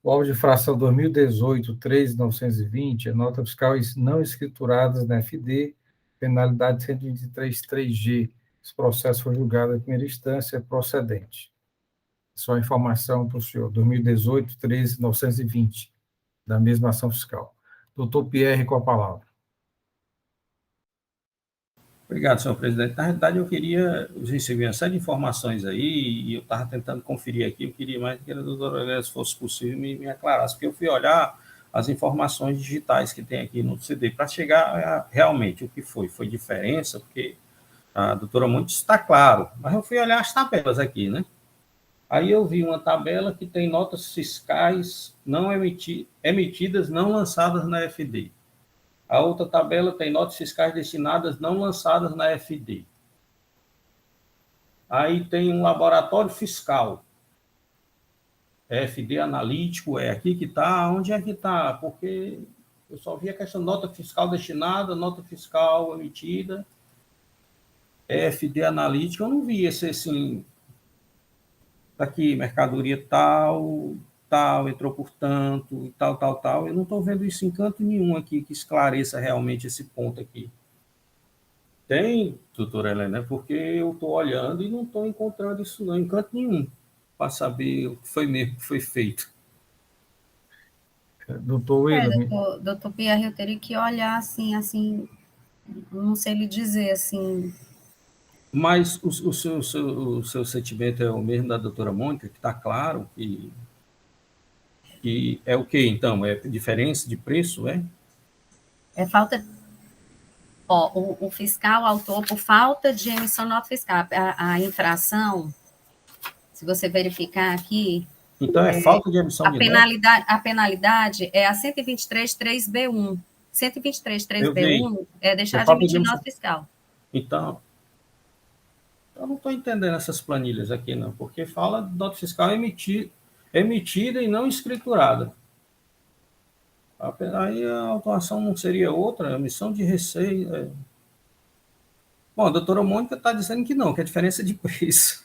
O auto de infração 2018-13.920 é nota fiscal não escrituradas na FD, penalidade 123.3G. Esse processo foi julgado em primeira instância, procedente. Só informação para o senhor. 2018-13.920, da mesma ação fiscal. Doutor Pierre, com a palavra. Obrigado, senhor presidente. Na realidade, eu recebi uma série de informações aí, e eu estava tentando conferir aqui, eu queria mais que a doutora Helena, se fosse possível, me aclarasse, porque eu fui olhar as informações digitais que tem aqui no CD, para chegar a, realmente o que foi diferença, porque a doutora Montes está claro, mas eu fui olhar as tabelas aqui, né? Aí eu vi uma tabela que tem notas fiscais não emitidas, não lançadas na FD. A outra tabela tem notas fiscais destinadas não lançadas na FD. Aí tem um laboratório fiscal. FD analítico, é aqui que está? Onde é que está? Porque eu só vi a questão de nota fiscal destinada, nota fiscal emitida, FD analítico, eu não vi esse, assim, aqui, mercadoria tal, entrou por tanto, e tal, eu não estou vendo isso em canto nenhum aqui que esclareça realmente esse ponto aqui. Tem, doutora Helena, porque eu estou olhando e não estou encontrando isso não, em canto nenhum, para saber o que foi mesmo que foi feito. Doutor William. Doutor Pierre, eu teria que olhar assim, não sei lhe dizer assim. Mas o seu sentimento é o mesmo da doutora Mônica, que está claro que é o quê, então? É diferença de preço, é? É falta... o fiscal autor por falta de emissão de nota fiscal. A infração, se você verificar aqui... Então, é falta de emissão de nota? A penalidade é a 123.3b1. 123.3b1 é deixar de emitir nota fiscal. Então, eu não estou entendendo essas planilhas aqui, não, porque fala de nota fiscal emitida e não escriturada. Aí a autuação não seria outra, a emissão de receita. Bom, a doutora Mônica está dizendo que não, que é diferença de preço.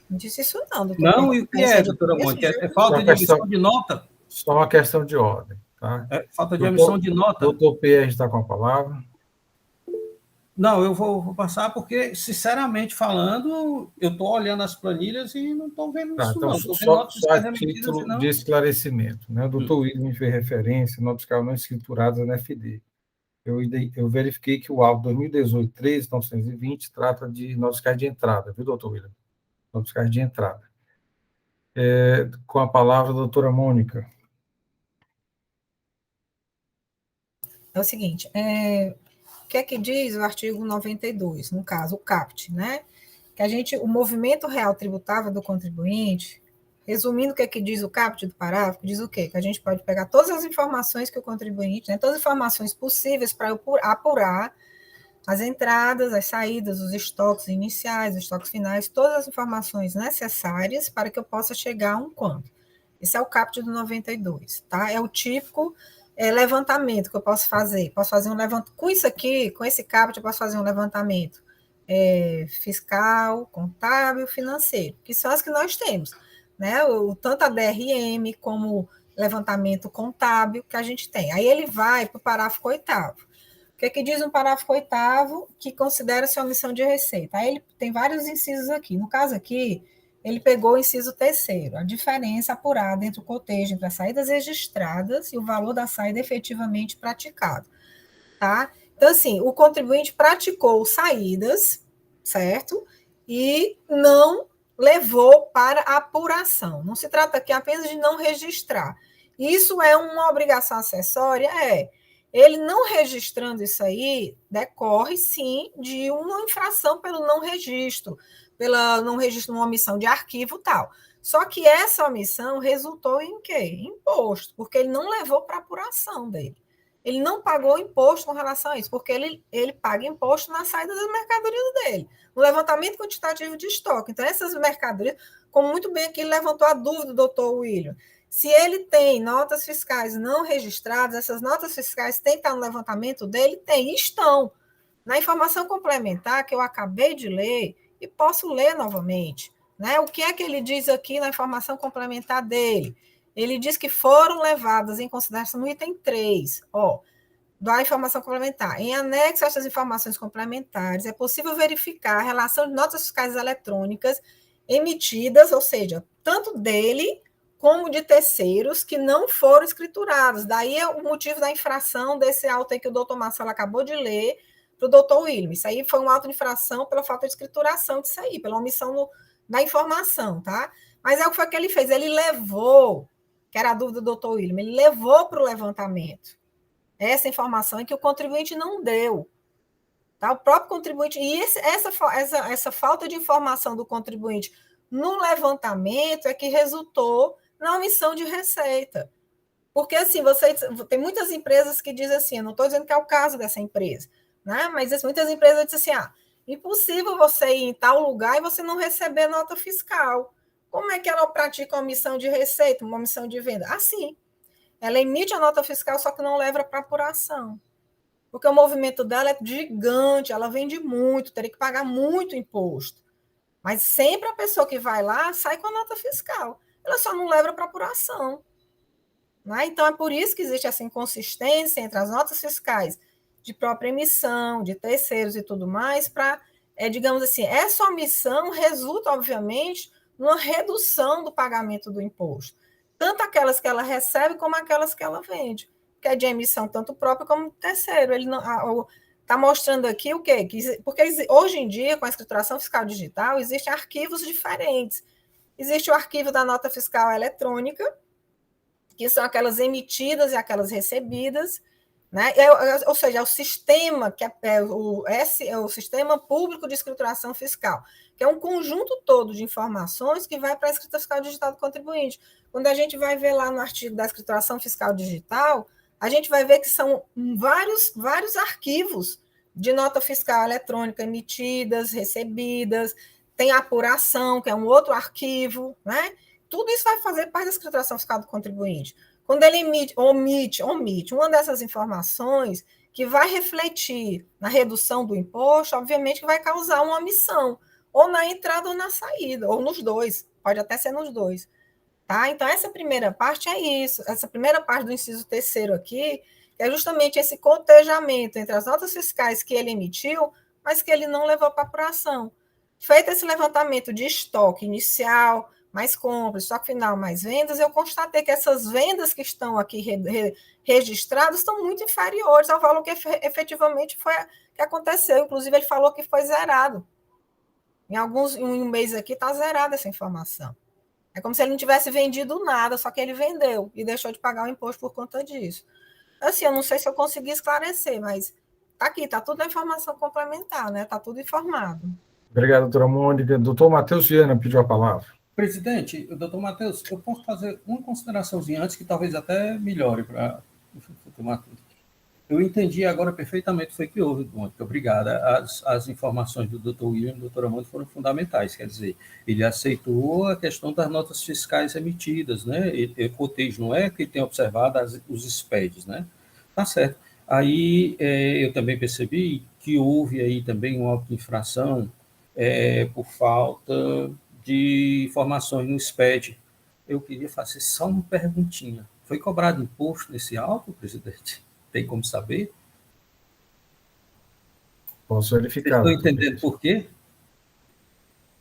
Não disse isso não, doutor. Não, e o que é, doutora Mônica? É falta de emissão de nota? Só uma questão de ordem, tá? É falta de emissão de nota. Doutor Pierre está com a palavra. Não, eu vou passar porque, sinceramente falando, eu estou olhando as planilhas e não estou vendo isso, Então, não. só a título de esclarecimento, né? O doutor William me fez referência, nota fiscal não escriturada na FD. Eu verifiquei que o auto 2018-13-920 trata de notas fiscais de entrada, viu, doutor William? Notas fiscais de entrada. Com a palavra, a doutora Mônica. É o seguinte, o que é que diz o artigo 92, no caso, o CAPT, né? Que o movimento real tributável do contribuinte, resumindo o que é que diz o CAPT do parágrafo, diz o quê? Que a gente pode pegar todas as informações que o contribuinte, né, todas as informações possíveis para apurar as entradas, as saídas, os estoques iniciais, os estoques finais, todas as informações necessárias para que eu possa chegar a um quanto. Esse é o CAPT do 92, tá? É o típico levantamento que eu posso fazer. Posso fazer um levantamento. Com isso aqui, com esse CAPT, eu posso fazer um levantamento fiscal, contábil, financeiro, que são as que nós temos, né? Tanto a DRM como levantamento contábil que a gente tem. Aí ele vai para o parágrafo 8º. O que é que diz no parágrafo 8º que considera-se omissão de receita? Aí ele tem vários incisos aqui. No caso aqui, ele pegou o inciso 3º, a diferença apurada entre o cotejo entre as saídas registradas e o valor da saída efetivamente praticado, tá? Então, assim, o contribuinte praticou saídas, certo? E não levou para apuração. Não se trata aqui apenas de não registrar. Isso é uma obrigação acessória? Ele não registrando isso aí, decorre, sim, de uma infração pelo não registro, uma omissão de arquivo e tal. Só que essa omissão resultou em quê? Imposto, porque ele não levou para apuração dele. Ele não pagou imposto com relação a isso, porque ele paga imposto na saída das mercadorias dele, no levantamento quantitativo de estoque. Então, essas mercadorias, como muito bem aqui levantou a dúvida do doutor William, se ele tem notas fiscais não registradas, essas notas fiscais têm que estar no levantamento dele? Tem, estão. Na informação complementar que eu acabei de ler, e posso ler novamente, né? O que é que ele diz aqui na informação complementar dele? Ele diz que foram levadas em consideração no item 3, da informação complementar. Em anexo a essas informações complementares, é possível verificar a relação de notas fiscais eletrônicas emitidas, ou seja, tanto dele como de terceiros que não foram escriturados. Daí é o motivo da infração desse auto aí que o doutor Marcelo acabou de ler para o doutor William. Isso aí foi um auto de infração pela falta de escrituração disso aí, pela omissão da informação, tá? Mas o que foi que ele fez? Ele levou, que era a dúvida do doutor William, ele levou para o levantamento essa informação que o contribuinte não deu. Tá? O próprio contribuinte, e essa falta de informação do contribuinte no levantamento é que resultou na omissão de receita. Porque, assim, tem muitas empresas que dizem assim, eu não estou dizendo que é o caso dessa empresa, né? Mas muitas empresas dizem assim, impossível você ir em tal lugar e você não receber nota fiscal. Como é que ela pratica uma omissão de receita, uma omissão de venda? Assim, ela emite a nota fiscal, só que não leva para apuração. Porque o movimento dela é gigante, ela vende muito, teria que pagar muito imposto. Mas sempre a pessoa que vai lá sai com a nota fiscal. Ela só não leva para apuração. Né? Então, é por isso que existe essa inconsistência entre as notas fiscais de própria emissão, de terceiros e tudo mais, para, digamos assim, essa omissão resulta, obviamente, numa redução do pagamento do imposto. Tanto aquelas que ela recebe, como aquelas que ela vende. Que é de emissão tanto própria como terceiro. Ele não... Está mostrando aqui o quê? Porque hoje em dia, com a escrituração fiscal digital, existem arquivos diferentes. Existe o arquivo da nota fiscal eletrônica, que são aquelas emitidas e aquelas recebidas, né? Ou seja, é o sistema, que é o Sistema Público de Escrituração Fiscal, que é um conjunto todo de informações que vai para a escritura fiscal digital do contribuinte. Quando a gente vai ver lá no artigo da escrituração fiscal digital, a gente vai ver que são vários arquivos de nota fiscal eletrônica emitidas, recebidas, tem a apuração, que é um outro arquivo, né? Tudo isso vai fazer parte da escrituração fiscal do contribuinte. quando ele omite uma dessas informações que vai refletir na redução do imposto, obviamente que vai causar uma omissão, ou na entrada ou na saída, ou nos dois, pode até ser nos dois. Tá? Então, essa primeira parte é isso. Essa primeira parte do inciso 3º aqui é justamente esse cotejamento entre as notas fiscais que ele emitiu, mas que ele não levou para apuração. Feito esse levantamento de estoque inicial, mais compras, estoque final, mais vendas, eu constatei que essas vendas que estão aqui registradas estão muito inferiores ao valor que efetivamente foi que aconteceu. Inclusive, ele falou que foi zerado. Em um mês aqui está zerada essa informação. É como se ele não tivesse vendido nada, só que ele vendeu e deixou de pagar o imposto por conta disso. Assim, eu não sei se eu consegui esclarecer, mas está aqui, está tudo na informação complementar, né? Está tudo informado. Obrigado, doutora Mônica. Doutor Matheus Viana pediu a palavra. Presidente, doutor Matheus, eu posso fazer uma consideraçãozinha antes que talvez até melhore para o doutor Matheus. Eu entendi agora perfeitamente, foi que houve, Mônica, obrigada. As informações do doutor William e da doutora Mônica foram fundamentais, quer dizer, ele aceitou a questão das notas fiscais emitidas, né? Ele cotejo, não é que ele tem observado os SPEDs, né? Tá certo. Aí eu também percebi que houve aí também uma auto-infração por falta de informações no SPED. Eu queria fazer só uma perguntinha. Foi cobrado imposto nesse auto, presidente? Tem como saber? Posso verificar. Estou entendendo por quê?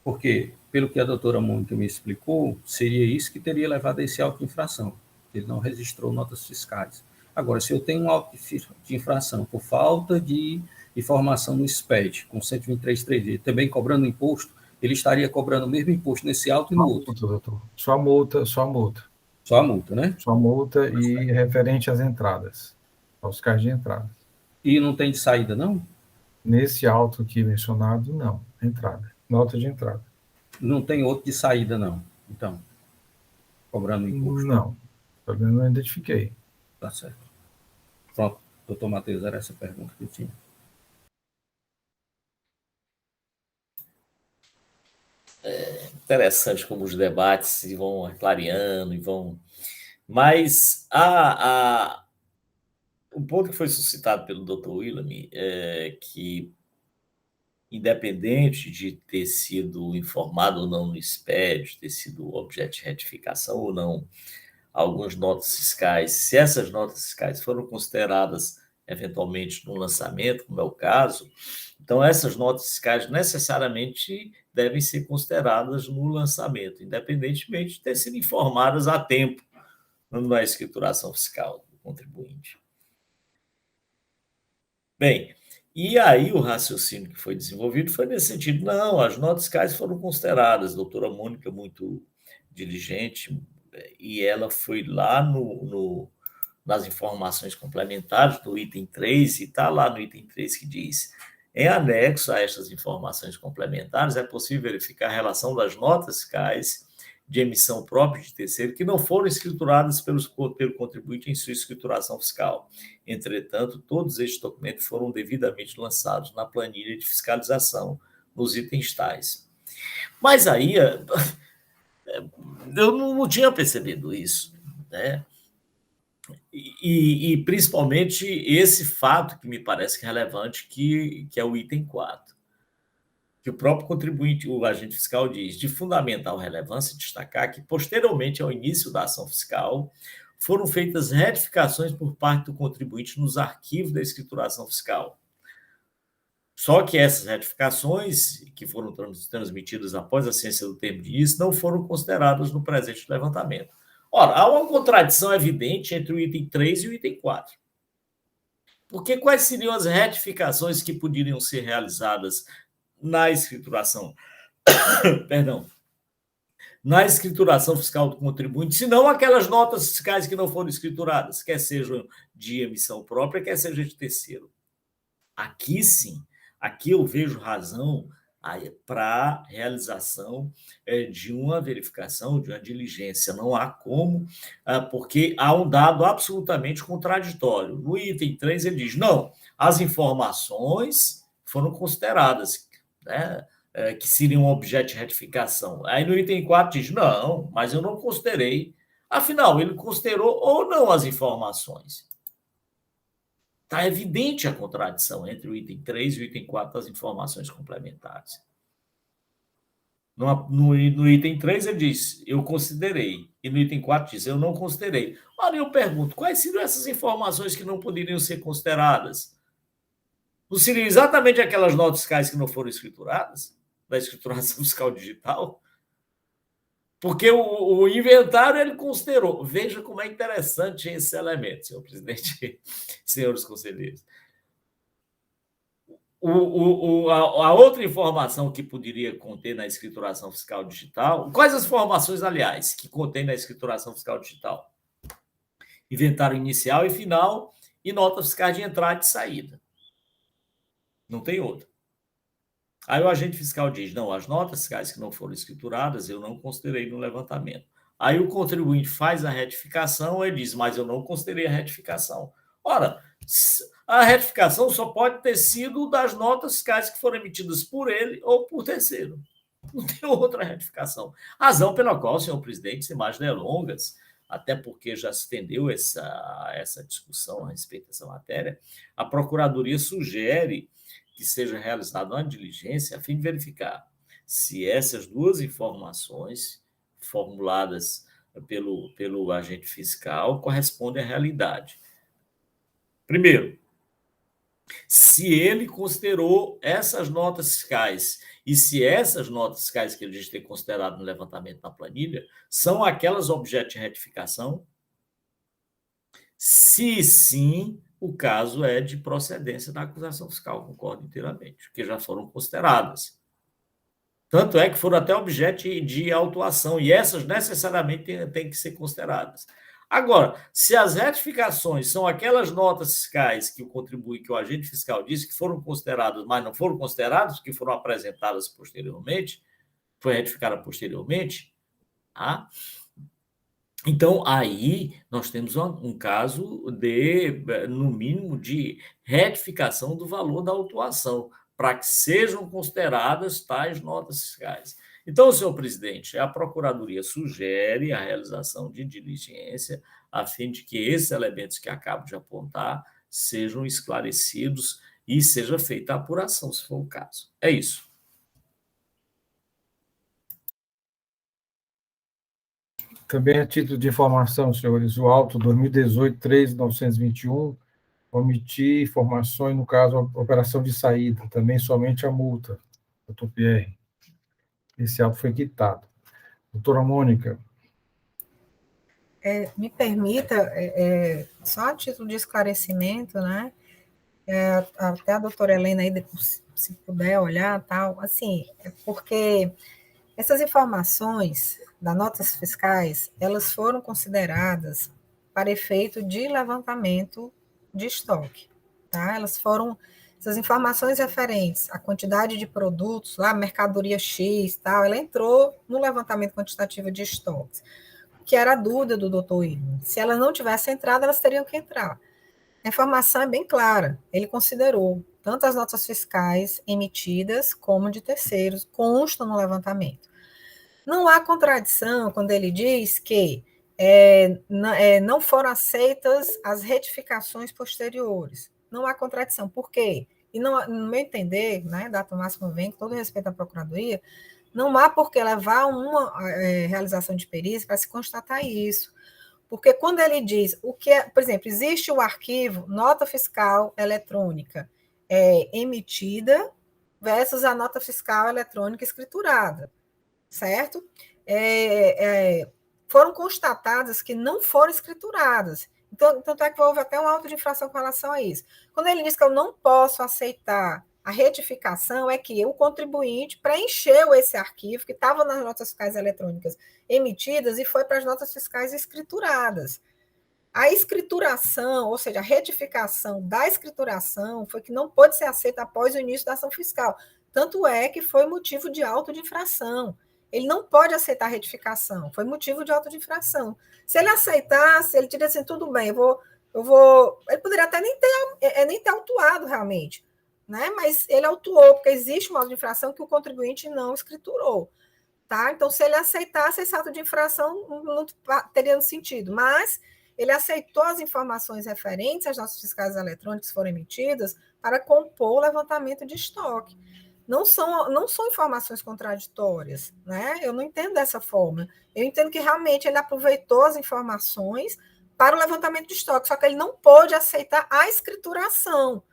Porque, pelo que a doutora Mônica me explicou, seria isso que teria levado a esse auto de infração. Ele não registrou notas fiscais. Agora, se eu tenho um auto de infração por falta de informação no SPED, com 123.3, também cobrando imposto, ele estaria cobrando o mesmo imposto nesse auto e no outro. Doutor. Só a multa. Só a multa, né? Só a multa e referente às entradas, aos carros de entrada. E não tem de saída, não? Nesse auto aqui mencionado, não. Entrada. Nota de entrada. Não tem outro de saída, não. Então, cobrando imposto. Não. Pelo menos não identifiquei. Tá certo. Pronto, doutor Matheus, era essa pergunta que eu tinha. Interessante como os debates se vão clareando e vão... Mas o ponto que foi suscitado pelo Dr. William é que, independente de ter sido informado ou não no SPED, ter sido objeto de retificação ou não, algumas notas fiscais, se essas notas fiscais foram consideradas eventualmente no lançamento, como é o caso, então essas notas fiscais necessariamente devem ser consideradas no lançamento, independentemente de ter sido informadas a tempo na escrituração fiscal do contribuinte. Bem, e aí o raciocínio que foi desenvolvido foi nesse sentido. Não, as notas fiscais foram consideradas. A doutora Mônica, muito diligente, e ela foi lá nas informações complementares do item 3, e está lá no item 3 que diz: em anexo a estas informações complementares, é possível verificar a relação das notas fiscais de emissão própria de terceiro que não foram escrituradas pelo contribuinte em sua escrituração fiscal. Entretanto, todos estes documentos foram devidamente lançados na planilha de fiscalização nos itens tais. Mas aí eu não tinha percebido isso, né? E principalmente esse fato que me parece que é relevante, que é o item 4. Que o próprio contribuinte, o agente fiscal, diz: de fundamental relevância destacar que, posteriormente ao início da ação fiscal, foram feitas retificações por parte do contribuinte nos arquivos da escrituração fiscal. Só que essas retificações, que foram transmitidas após a ciência do termo de início, não foram consideradas no presente levantamento. Ora, há uma contradição evidente entre o item 3 e o item 4. Porque quais seriam as retificações que poderiam ser realizadas na escrituração, na escrituração fiscal do contribuinte, se não aquelas notas fiscais que não foram escrituradas, quer sejam de emissão própria, quer seja de terceiro? Aqui sim, aqui eu vejo razão para a realização de uma verificação, de uma diligência. Não há como, porque há um dado absolutamente contraditório. No item 3 ele diz: não, as informações foram consideradas, né, que seriam objeto de retificação. Aí no item 4 diz: não, mas eu não considerei Afinal, ele considerou ou não as informações. Está evidente a contradição entre o item 3 e o item 4 das informações complementares. No item 3 ele diz, eu considerei, e no item 4 diz, eu não considerei. Ora, eu pergunto, quais seriam essas informações que não poderiam ser consideradas? Não seriam exatamente aquelas notas fiscais que não foram escrituradas, da escrituração fiscal digital? Porque o inventário ele considerou. Veja como é interessante esse elemento, senhor presidente, senhores conselheiros. A outra informação que poderia conter na escrituração fiscal digital, quais as informações, aliás, que contém na escrituração fiscal digital? Inventário inicial e final e nota fiscal de entrada e saída. Não tem outra. Aí o agente fiscal diz, não, as notas fiscais que não foram escrituradas eu não considerei no levantamento. Aí o contribuinte faz a retificação, ele diz, mas eu não considerei a retificação. Ora, a retificação só pode ter sido das notas fiscais que foram emitidas por ele ou por terceiro. Não tem outra retificação. Razão pela qual, senhor presidente, sem mais delongas, até porque já se estendeu essa discussão a respeito dessa matéria, a Procuradoria sugere que seja realizada uma diligência a fim de verificar se essas duas informações formuladas pelo agente fiscal correspondem à realidade. Primeiro, se ele considerou essas notas fiscais e se essas notas fiscais que ele diz ter considerado no levantamento da planilha são aquelas objeto de retificação, se sim, o caso é de procedência da acusação fiscal, concordo inteiramente, porque já foram consideradas. Tanto é que foram até objeto de autuação, e essas necessariamente têm que ser consideradas. Agora, se as retificações são aquelas notas fiscais que o agente fiscal disse que foram consideradas, mas não foram consideradas, porque foram apresentadas posteriormente, foi retificada posteriormente, tá? Então, aí nós temos um caso no mínimo, de retificação do valor da autuação, para que sejam consideradas tais notas fiscais. Então, senhor presidente, a Procuradoria sugere a realização de diligência a fim de que esses elementos que acabo de apontar sejam esclarecidos e seja feita a apuração, se for o caso. É isso. Também a título de informação, senhores, o auto 2018-3.921 omitir informações, no caso, a operação de saída, também somente a multa, doutor Pierre. Esse auto foi quitado. Doutora Mônica. Me permita, só a título de esclarecimento, né? Até a doutora Helena aí, depois, se puder olhar, tal, assim, porque essas informações das notas fiscais, elas foram consideradas para efeito de levantamento de estoque, tá? Essas informações referentes à quantidade de produtos, lá, mercadoria X, tal, ela entrou no levantamento quantitativo de estoques, que era a dúvida do doutor Igor. Se ela não tivesse entrado, elas teriam que entrar. A informação é bem clara, ele considerou tanto as notas fiscais emitidas como de terceiros, constam no levantamento. Não há contradição quando ele diz que não foram aceitas as retificações posteriores. Não há contradição. Por quê? E não, no meu entender, né, Dato Máximo vem, com todo respeito à Procuradoria, não há por que levar uma realização de perícia para se constatar isso. Porque quando ele diz o que é, por exemplo, existe o arquivo nota fiscal eletrônica emitida versus a nota fiscal eletrônica escriturada, certo? Foram constatadas que não foram escrituradas. Então, tanto é que houve até um auto de infração com relação a isso. Quando ele diz que eu não posso aceitar a retificação, é que o contribuinte preencheu esse arquivo que estava nas notas fiscais eletrônicas emitidas e foi para as notas fiscais escrituradas. A escrituração, ou seja, a retificação da escrituração foi que não pôde ser aceita após o início da ação fiscal. Tanto é que foi motivo de auto de infração. Ele não pode aceitar a retificação, foi motivo de auto de infração. Se ele aceitasse, ele diria assim, tudo bem, eu vou... Ele poderia até nem ter autuado realmente, né? Mas ele autuou, porque existe uma auto de infração que o contribuinte não escriturou. Tá? Então, se ele aceitasse esse ato de infração, não teria sentido. Mas ele aceitou as informações referentes às notas fiscais eletrônicas que foram emitidas para compor o levantamento de estoque. Não são informações contraditórias, né? Eu não entendo dessa forma. Eu entendo que realmente ele aproveitou as informações para o levantamento de estoque, só que ele não pôde aceitar a escrituração,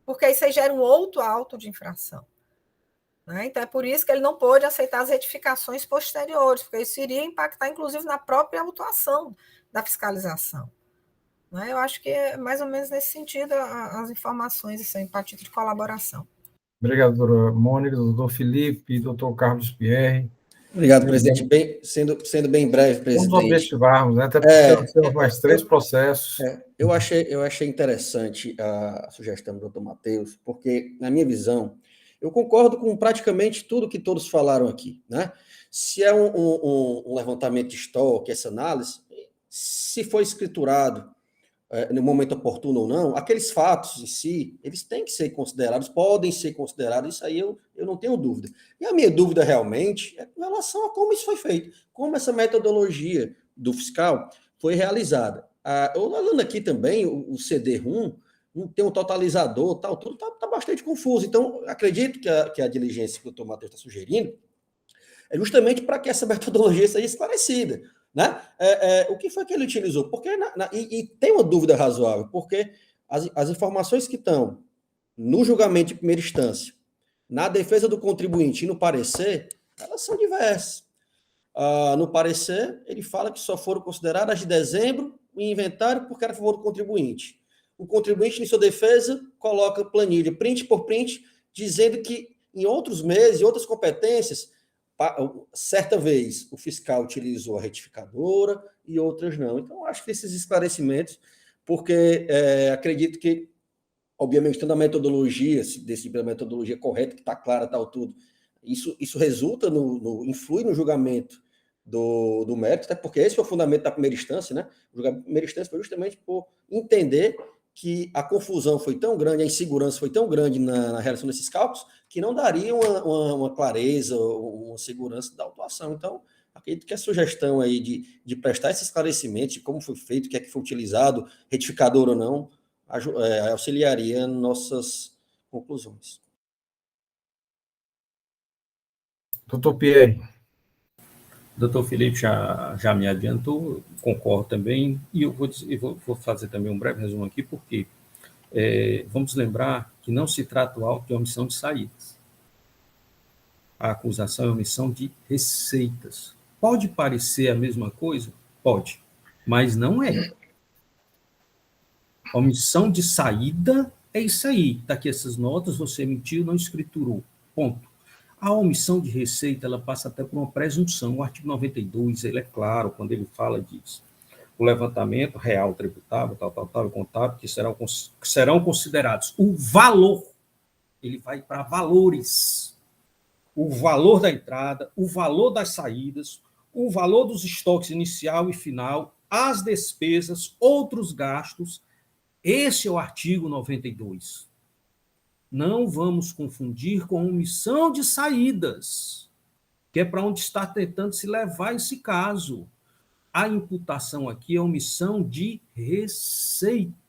porque isso aí gera um outro auto de infração. Né? Então, é por isso que ele não pôde aceitar as retificações posteriores, porque isso iria impactar, inclusive, na própria autuação da fiscalização. Né? Eu acho que é mais ou menos nesse sentido as informações, assim, para título de colaboração. Obrigado, doutora Mônica, doutor Felipe, doutor Carlos Pierre. Obrigado, presidente. Sendo bem breve, presidente. Vamos objetivarmos, né? Até porque nós temos mais 3 processos. Eu achei interessante a sugestão do doutor Matheus, porque, na minha visão, eu concordo com praticamente tudo que todos falaram aqui, né? Se é um levantamento de estoque, essa análise, se for escriturado no momento oportuno ou não, aqueles fatos em si, eles têm que ser considerados, podem ser considerados, isso aí eu não tenho dúvida. E a minha dúvida realmente é com relação a como isso foi feito, como essa metodologia do fiscal foi realizada. Olhando aqui também, o CD-RUM, tem um totalizador, tal, tudo está bastante confuso. Então, acredito que a diligência que o doutor Matheus está sugerindo é justamente para que essa metodologia seja esclarecida. Né? O que foi que ele utilizou? Porque e tem uma dúvida razoável, porque as informações que estão no julgamento de primeira instância, na defesa do contribuinte e no parecer, elas são diversas. No parecer, ele fala que só foram consideradas de dezembro em inventário porque era a favor do contribuinte. O contribuinte, em sua defesa, coloca planilha, print por print, dizendo que em outros meses, em outras competências, certa vez o fiscal utilizou a retificadora e outras não. Então, acho que esses esclarecimentos, porque acredito que, obviamente, tendo a metodologia, se decidir pela metodologia correta, que está clara, tal, tudo, isso resulta influi no julgamento do mérito, até porque esse foi o fundamento da primeira instância, né? O julgamento da primeira instância foi justamente por entender que a confusão foi tão grande, a insegurança foi tão grande na realização desses cálculos, que não daria uma clareza, uma segurança da autuação. Então, acredito que a sugestão aí de prestar esse esclarecimento de como foi feito, o que é que foi utilizado, retificador ou não, auxiliaria nossas conclusões. Doutor Pierre. Doutor Felipe já me adiantou, concordo também, e eu vou fazer também um breve resumo aqui, porque vamos lembrar que não se trata do auto de omissão de saídas. A acusação é omissão de receitas. Pode parecer a mesma coisa? Pode, mas não é. Omissão de saída é isso aí. Está aqui essas notas, você emitiu, não escriturou. Ponto. A omissão de receita, ela passa até por uma presunção. O artigo 92, ele é claro quando ele fala disso. O levantamento real, tributável, tal, contábil, que serão considerados o valor, ele vai para valores. O valor da entrada, o valor das saídas, o valor dos estoques inicial e final, as despesas, outros gastos. Esse é o artigo 92. Não vamos confundir com omissão de saídas, que é para onde está tentando se levar esse caso. A imputação aqui é omissão de receitas,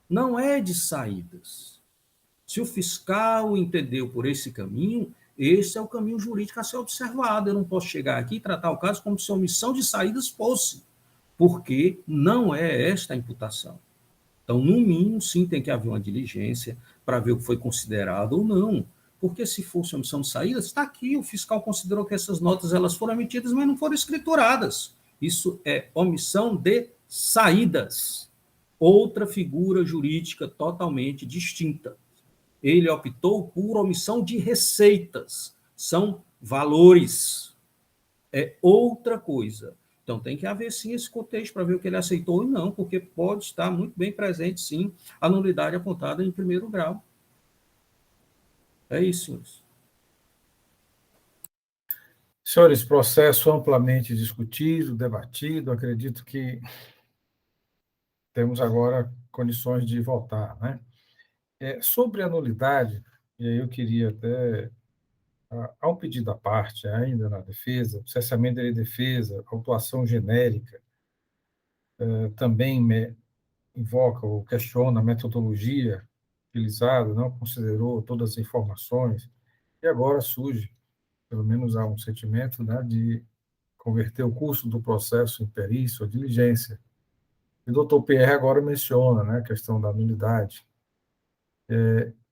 não é de saídas. Se o fiscal entendeu por esse caminho, esse é o caminho jurídico a ser observado. Eu não posso chegar aqui e tratar o caso como se a omissão de saídas fosse, porque não é esta a imputação. Então, no mínimo, sim, tem que haver uma diligência para ver o que foi considerado ou não. Porque se fosse omissão de saídas, está aqui, o fiscal considerou que essas notas elas foram emitidas, mas não foram escrituradas. Isso é omissão de saídas. Outra figura jurídica totalmente distinta. Ele optou por omissão de receitas. São valores. É outra coisa. Então, tem que haver, sim, esse contexto para ver o que ele aceitou ou não, porque pode estar muito bem presente, sim, a nulidade apontada em primeiro grau. É isso, senhores. Senhores, processo amplamente discutido, debatido, acredito que temos agora condições de votar, né? Sobre a nulidade, e aí eu queria até Há um pedido à parte ainda na defesa, o cessamento de defesa, autuação genérica, também invoca ou questiona a metodologia utilizada, não considerou todas as informações, e agora surge, pelo menos há um sentimento, né, de converter o curso do processo em perícia ou diligência. E o doutor Pierre agora menciona, né, a questão da nulidade.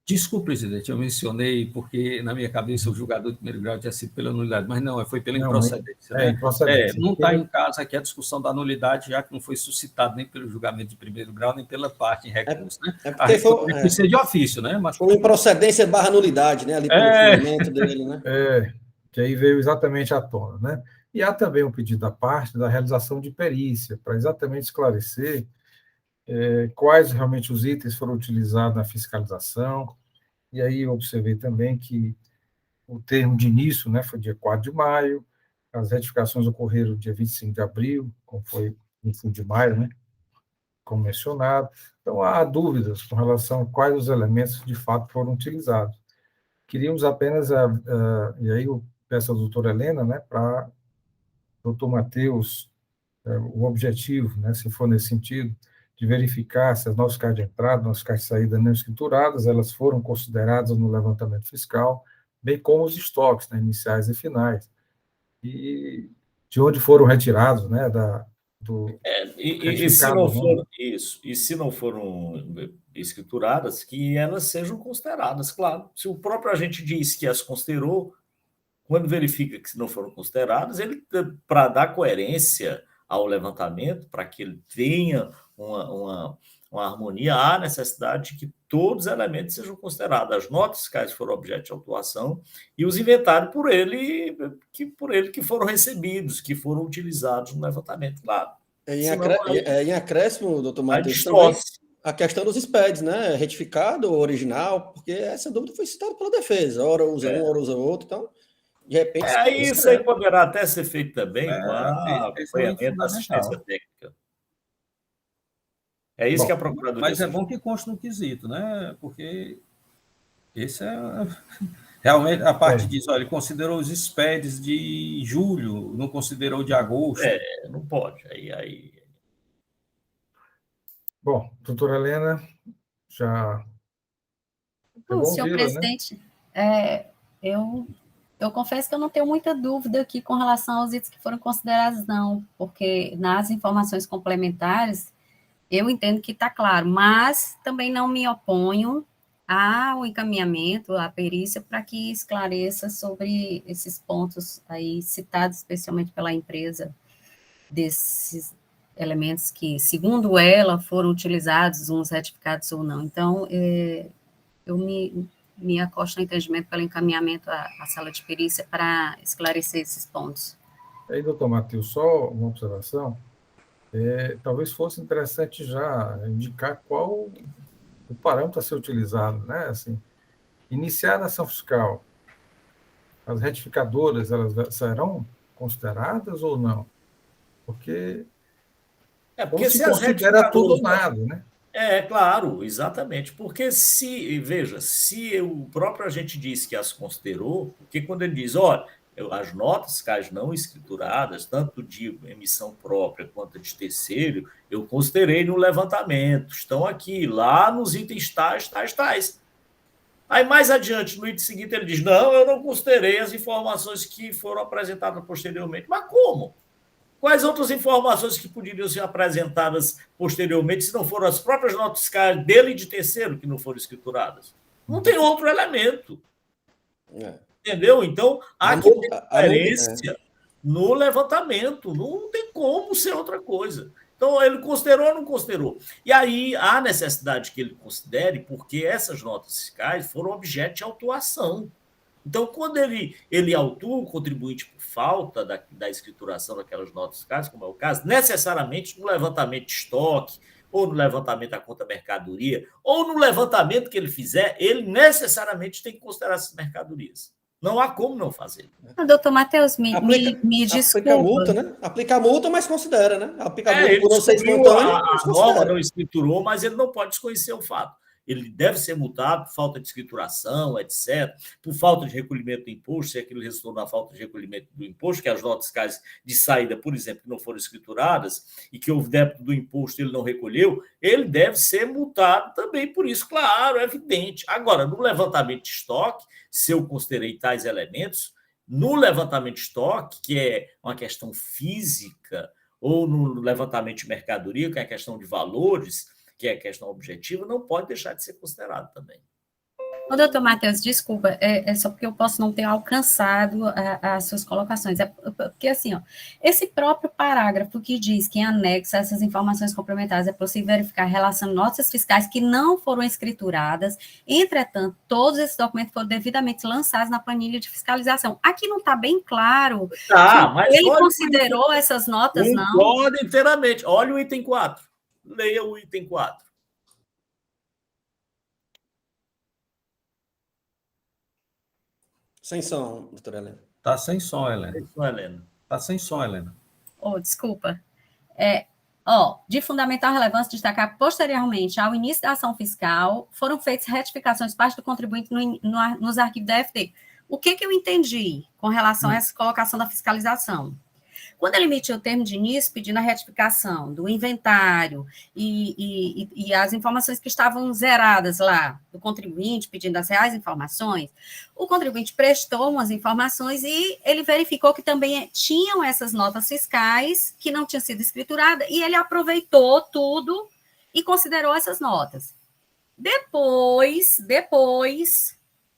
Desculpe, presidente, eu mencionei porque na minha cabeça o julgador de primeiro grau tinha sido pela nulidade, mas não, foi pela improcedência. Né? Improcedência. Não está em casa aqui a discussão da nulidade, já que não foi suscitado nem pelo julgamento de primeiro grau, nem pela parte em recurso. Né? Porque foi ser de ofício, né? Mas foi improcedência barra nulidade, né? Ali pelo fundamento dele, né? Que aí veio exatamente à tona, né? E há também um pedido à parte da realização de perícia, para exatamente esclarecer quais realmente os itens foram utilizados na fiscalização. E aí eu observei também que o termo de início, né, foi dia 4 de maio, as retificações ocorreram dia 25 de abril, como foi no fim de maio, né, como mencionado. Então, há dúvidas com relação a quais os elementos de fato foram utilizados. Queríamos apenas, e aí eu peço à doutora Helena, né, para o doutor Matheus, o objetivo, né, se for nesse sentido, de verificar se as nossas cartas de entrada, nossas cartas de saída não escrituradas, elas foram consideradas no levantamento fiscal, bem como os estoques, né, iniciais e finais, e de onde foram retirados, né, e se não foram isso, e se não foram escrituradas, que elas sejam consideradas, claro. Se o próprio agente diz que as considerou, quando verifica que não foram consideradas, ele, para dar coerência ao levantamento, para que ele tenha uma harmonia, há necessidade de que todos os elementos sejam considerados. As notas fiscais foram objeto de autuação e os inventários por ele que foram recebidos, que foram utilizados no levantamento, claro. Em acréscimo, doutor Matheus, também a questão dos SPEDs, né? Retificado ou original, porque essa dúvida foi citada pela defesa. Ora usa um, ora usa outro, então, de repente... isso aí poderá até ser feito também com acompanhamento da assistência técnica. É isso que a Procuradoria... Mas é bom que conste no quesito, né? Porque esse é... Realmente, a parte diz, olha, ele considerou os SPEDs de julho, não considerou de agosto. Não pode. Aí... Bom, doutora Helena, já... senhor presidente, né? Eu confesso que eu não tenho muita dúvida aqui com relação aos itens que foram considerados, não, porque nas informações complementares eu entendo que está claro, mas também não me oponho ao encaminhamento, à perícia, para que esclareça sobre esses pontos aí citados especialmente pela empresa, desses elementos que, segundo ela, foram utilizados, uns retificados ou não. Então, eu me acosto no entendimento pelo encaminhamento à sala de perícia para esclarecer esses pontos. Aí, doutor Matheus, só uma observação. Talvez fosse interessante já indicar qual o parâmetro a ser utilizado, né? Assim, iniciar a ação fiscal, as retificadoras, elas serão consideradas ou não? Porque se considera tudo ou nada, né? Claro, exatamente, porque se o próprio agente diz que as considerou, porque quando ele diz, olha, as notas fiscais não escrituradas, tanto de emissão própria quanto de terceiro, eu considerei no levantamento, estão aqui, lá nos itens tais. Aí, mais adiante, no item seguinte, ele diz, não, eu não considerei as informações que foram apresentadas posteriormente. Mas como? Quais outras informações que poderiam ser apresentadas posteriormente se não foram as próprias notas fiscais dele e de terceiro que não foram escrituradas? Não tem outro elemento. Entendeu? Então, há que ter coerência no levantamento. Não tem como ser outra coisa. Então, ele considerou ou não considerou? E aí, há necessidade que ele considere, porque essas notas fiscais foram objeto de autuação. Então, quando ele autua o contribuinte por falta da escrituração daquelas notas fiscais, como é o caso, necessariamente no levantamento de estoque, ou no levantamento da conta mercadoria, ou no levantamento que ele fizer, ele necessariamente tem que considerar essas mercadorias. Não há como não fazer. Doutor Matheus, me desculpa. Aplica multa, né? Aplica multa, mas considera, né? Aplica multa ele por não ser escuturiu espontâneo, a norma, não escriturou, mas ele não pode desconhecer o fato. ele deve ser multado por falta de escrituração, etc., por falta de recolhimento do imposto, se aquilo resultou na falta de recolhimento do imposto, que as notas fiscais de saída, por exemplo, que não foram escrituradas e que houve débito do imposto ele não recolheu, ele deve ser multado também por isso, claro, é evidente. Agora, no levantamento de estoque, se eu considerei tais elementos, no levantamento de estoque, que é uma questão física, ou no levantamento de mercadoria, que é a questão de valores, que é a questão objetiva, não pode deixar de ser considerado também. Ô, doutor Matheus, desculpa, é só porque eu posso não ter alcançado as suas colocações. É porque, assim, ó, esse próprio parágrafo que diz que em anexo a essas informações complementares é possível verificar a relação de notas fiscais que não foram escrituradas, entretanto, todos esses documentos foram devidamente lançados na planilha de fiscalização. Aqui não está bem claro mas ele considerou essas notas, não? Concordo inteiramente. Olha o item 4. Leia o item 4. Sem som, doutora Helena. Está sem som, Helena. Sem som, Helena. Está sem som, Helena. Oh, desculpa. De fundamental relevância destacar posteriormente ao início da ação fiscal, foram feitas retificações parte do contribuinte nos arquivos da FD. O que eu entendi com relação a essa colocação da fiscalização? Quando ele emitiu o termo de início, pedindo a retificação do inventário e as informações que estavam zeradas lá do contribuinte, pedindo as reais informações, o contribuinte prestou umas informações e ele verificou que também tinham essas notas fiscais que não tinham sido escrituradas e ele aproveitou tudo e considerou essas notas. Depois,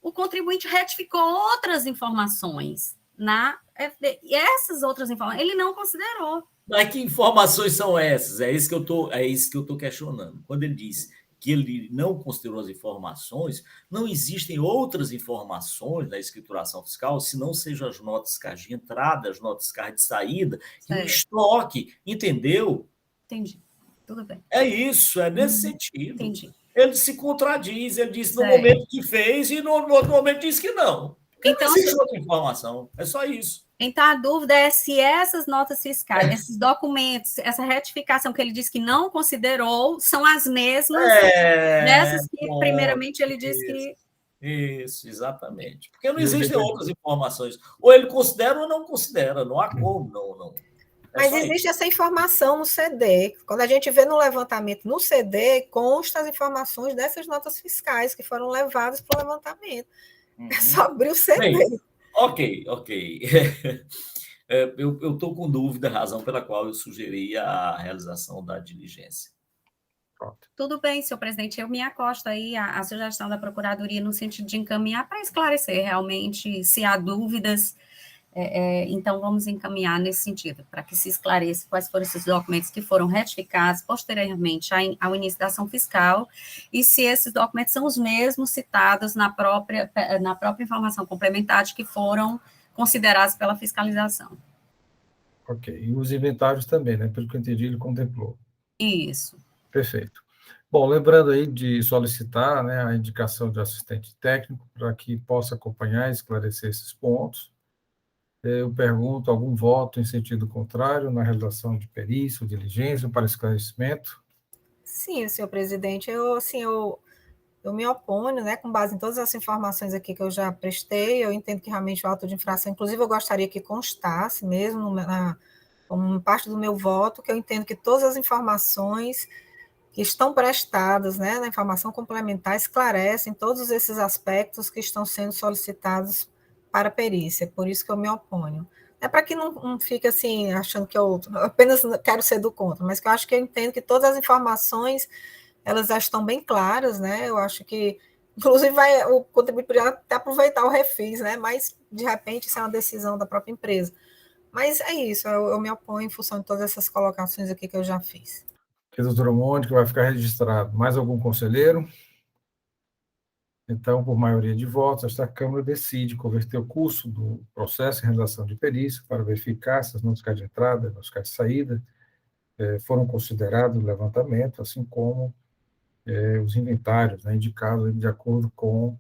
o contribuinte retificou outras informações na FD. E essas outras informações ele não considerou. Mas que informações são essas? É isso que eu estou questionando. Quando ele diz que ele não considerou as informações, não existem outras informações na escrituração fiscal, se não sejam as notas fiscais de entrada, as notas fiscais de saída, e o estoque, entendeu? Entendi. Tudo bem. É isso, é nesse sentido. Entendi. Ele se contradiz, ele disse no momento que fez e no outro momento disse que não. Então, não existe outra informação, é só isso. Então, a dúvida é se essas notas fiscais, esses documentos, essa retificação que ele disse que não considerou, são as mesmas dessas que, primeiramente, ele disse que... Isso, exatamente. Porque não existem outras informações. Ou ele considera ou não considera, não há como, não. Mas existe essa informação no CD. Quando a gente vê no levantamento no CD, consta as informações dessas notas fiscais que foram levadas para o levantamento. É só abrir o CD. Bem, ok. Eu estou com dúvida, razão pela qual eu sugeri a realização da diligência. Tudo bem, senhor presidente, eu me acosto aí à sugestão da Procuradoria no sentido de encaminhar para esclarecer realmente se há dúvidas. Então, vamos encaminhar nesse sentido, para que se esclareça quais foram esses documentos que foram retificados posteriormente ao início da ação fiscal e se esses documentos são os mesmos citados na própria informação complementar que foram considerados pela fiscalização. Ok, e os inventários também, né? Pelo que eu entendi, ele contemplou. Isso. Perfeito. Bom, lembrando aí de solicitar, né, a indicação de assistente técnico para que possa acompanhar e esclarecer esses pontos. Eu pergunto, algum voto em sentido contrário na realização de perícia ou diligência para esclarecimento? Sim, senhor presidente, eu me oponho, né, com base em todas as informações aqui que eu já prestei, eu entendo que realmente o auto de infração, inclusive eu gostaria que constasse mesmo como parte do meu voto, que eu entendo que todas as informações que estão prestadas, né, na informação complementar esclarecem todos esses aspectos que estão sendo solicitados para a perícia, por isso que eu me oponho. É para que não fique assim, achando que eu apenas quero ser do contra, mas que eu acho que eu entendo que todas as informações, elas já estão bem claras, né? Eu acho que, inclusive, o contribuinte poderia até aproveitar o refis, né? Mas, de repente, isso é uma decisão da própria empresa. Mas é isso, eu me oponho em função de todas essas colocações aqui que eu já fiz. Doutora Mônica, vai ficar registrado. Mais algum conselheiro? Então, por maioria de votos, esta Câmara decide converter o curso do processo em realização de perícia para verificar se as notas fiscais de entrada e notas fiscais de saída foram considerados no levantamento, assim como os inventários, né, indicados de acordo com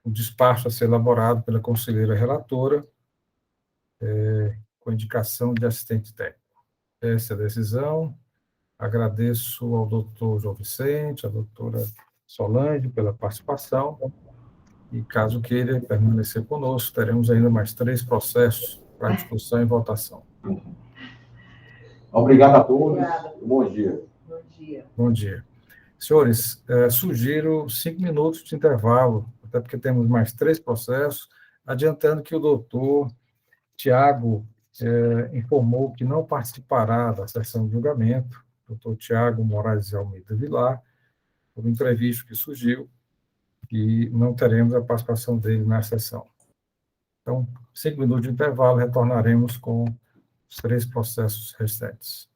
o despacho a ser elaborado pela conselheira relatora, com indicação de assistente técnico. Essa é a decisão. Agradeço ao doutor João Vicente, à doutora Solange pela participação. E caso queira permanecer conosco, teremos ainda mais 3 processos para discussão e votação. Obrigado a todos. Obrigada. Bom dia. Bom dia. Bom dia. Senhores, sugiro 5 minutos de intervalo, até porque temos mais 3 processos, adiantando que o doutor Tiago informou que não participará da sessão de julgamento, doutor Tiago Moraes de Almeida Vilar, por um imprevisto que surgiu, e não teremos a participação dele na sessão. Então, 5 minutos de intervalo, retornaremos com os 3 processos restantes.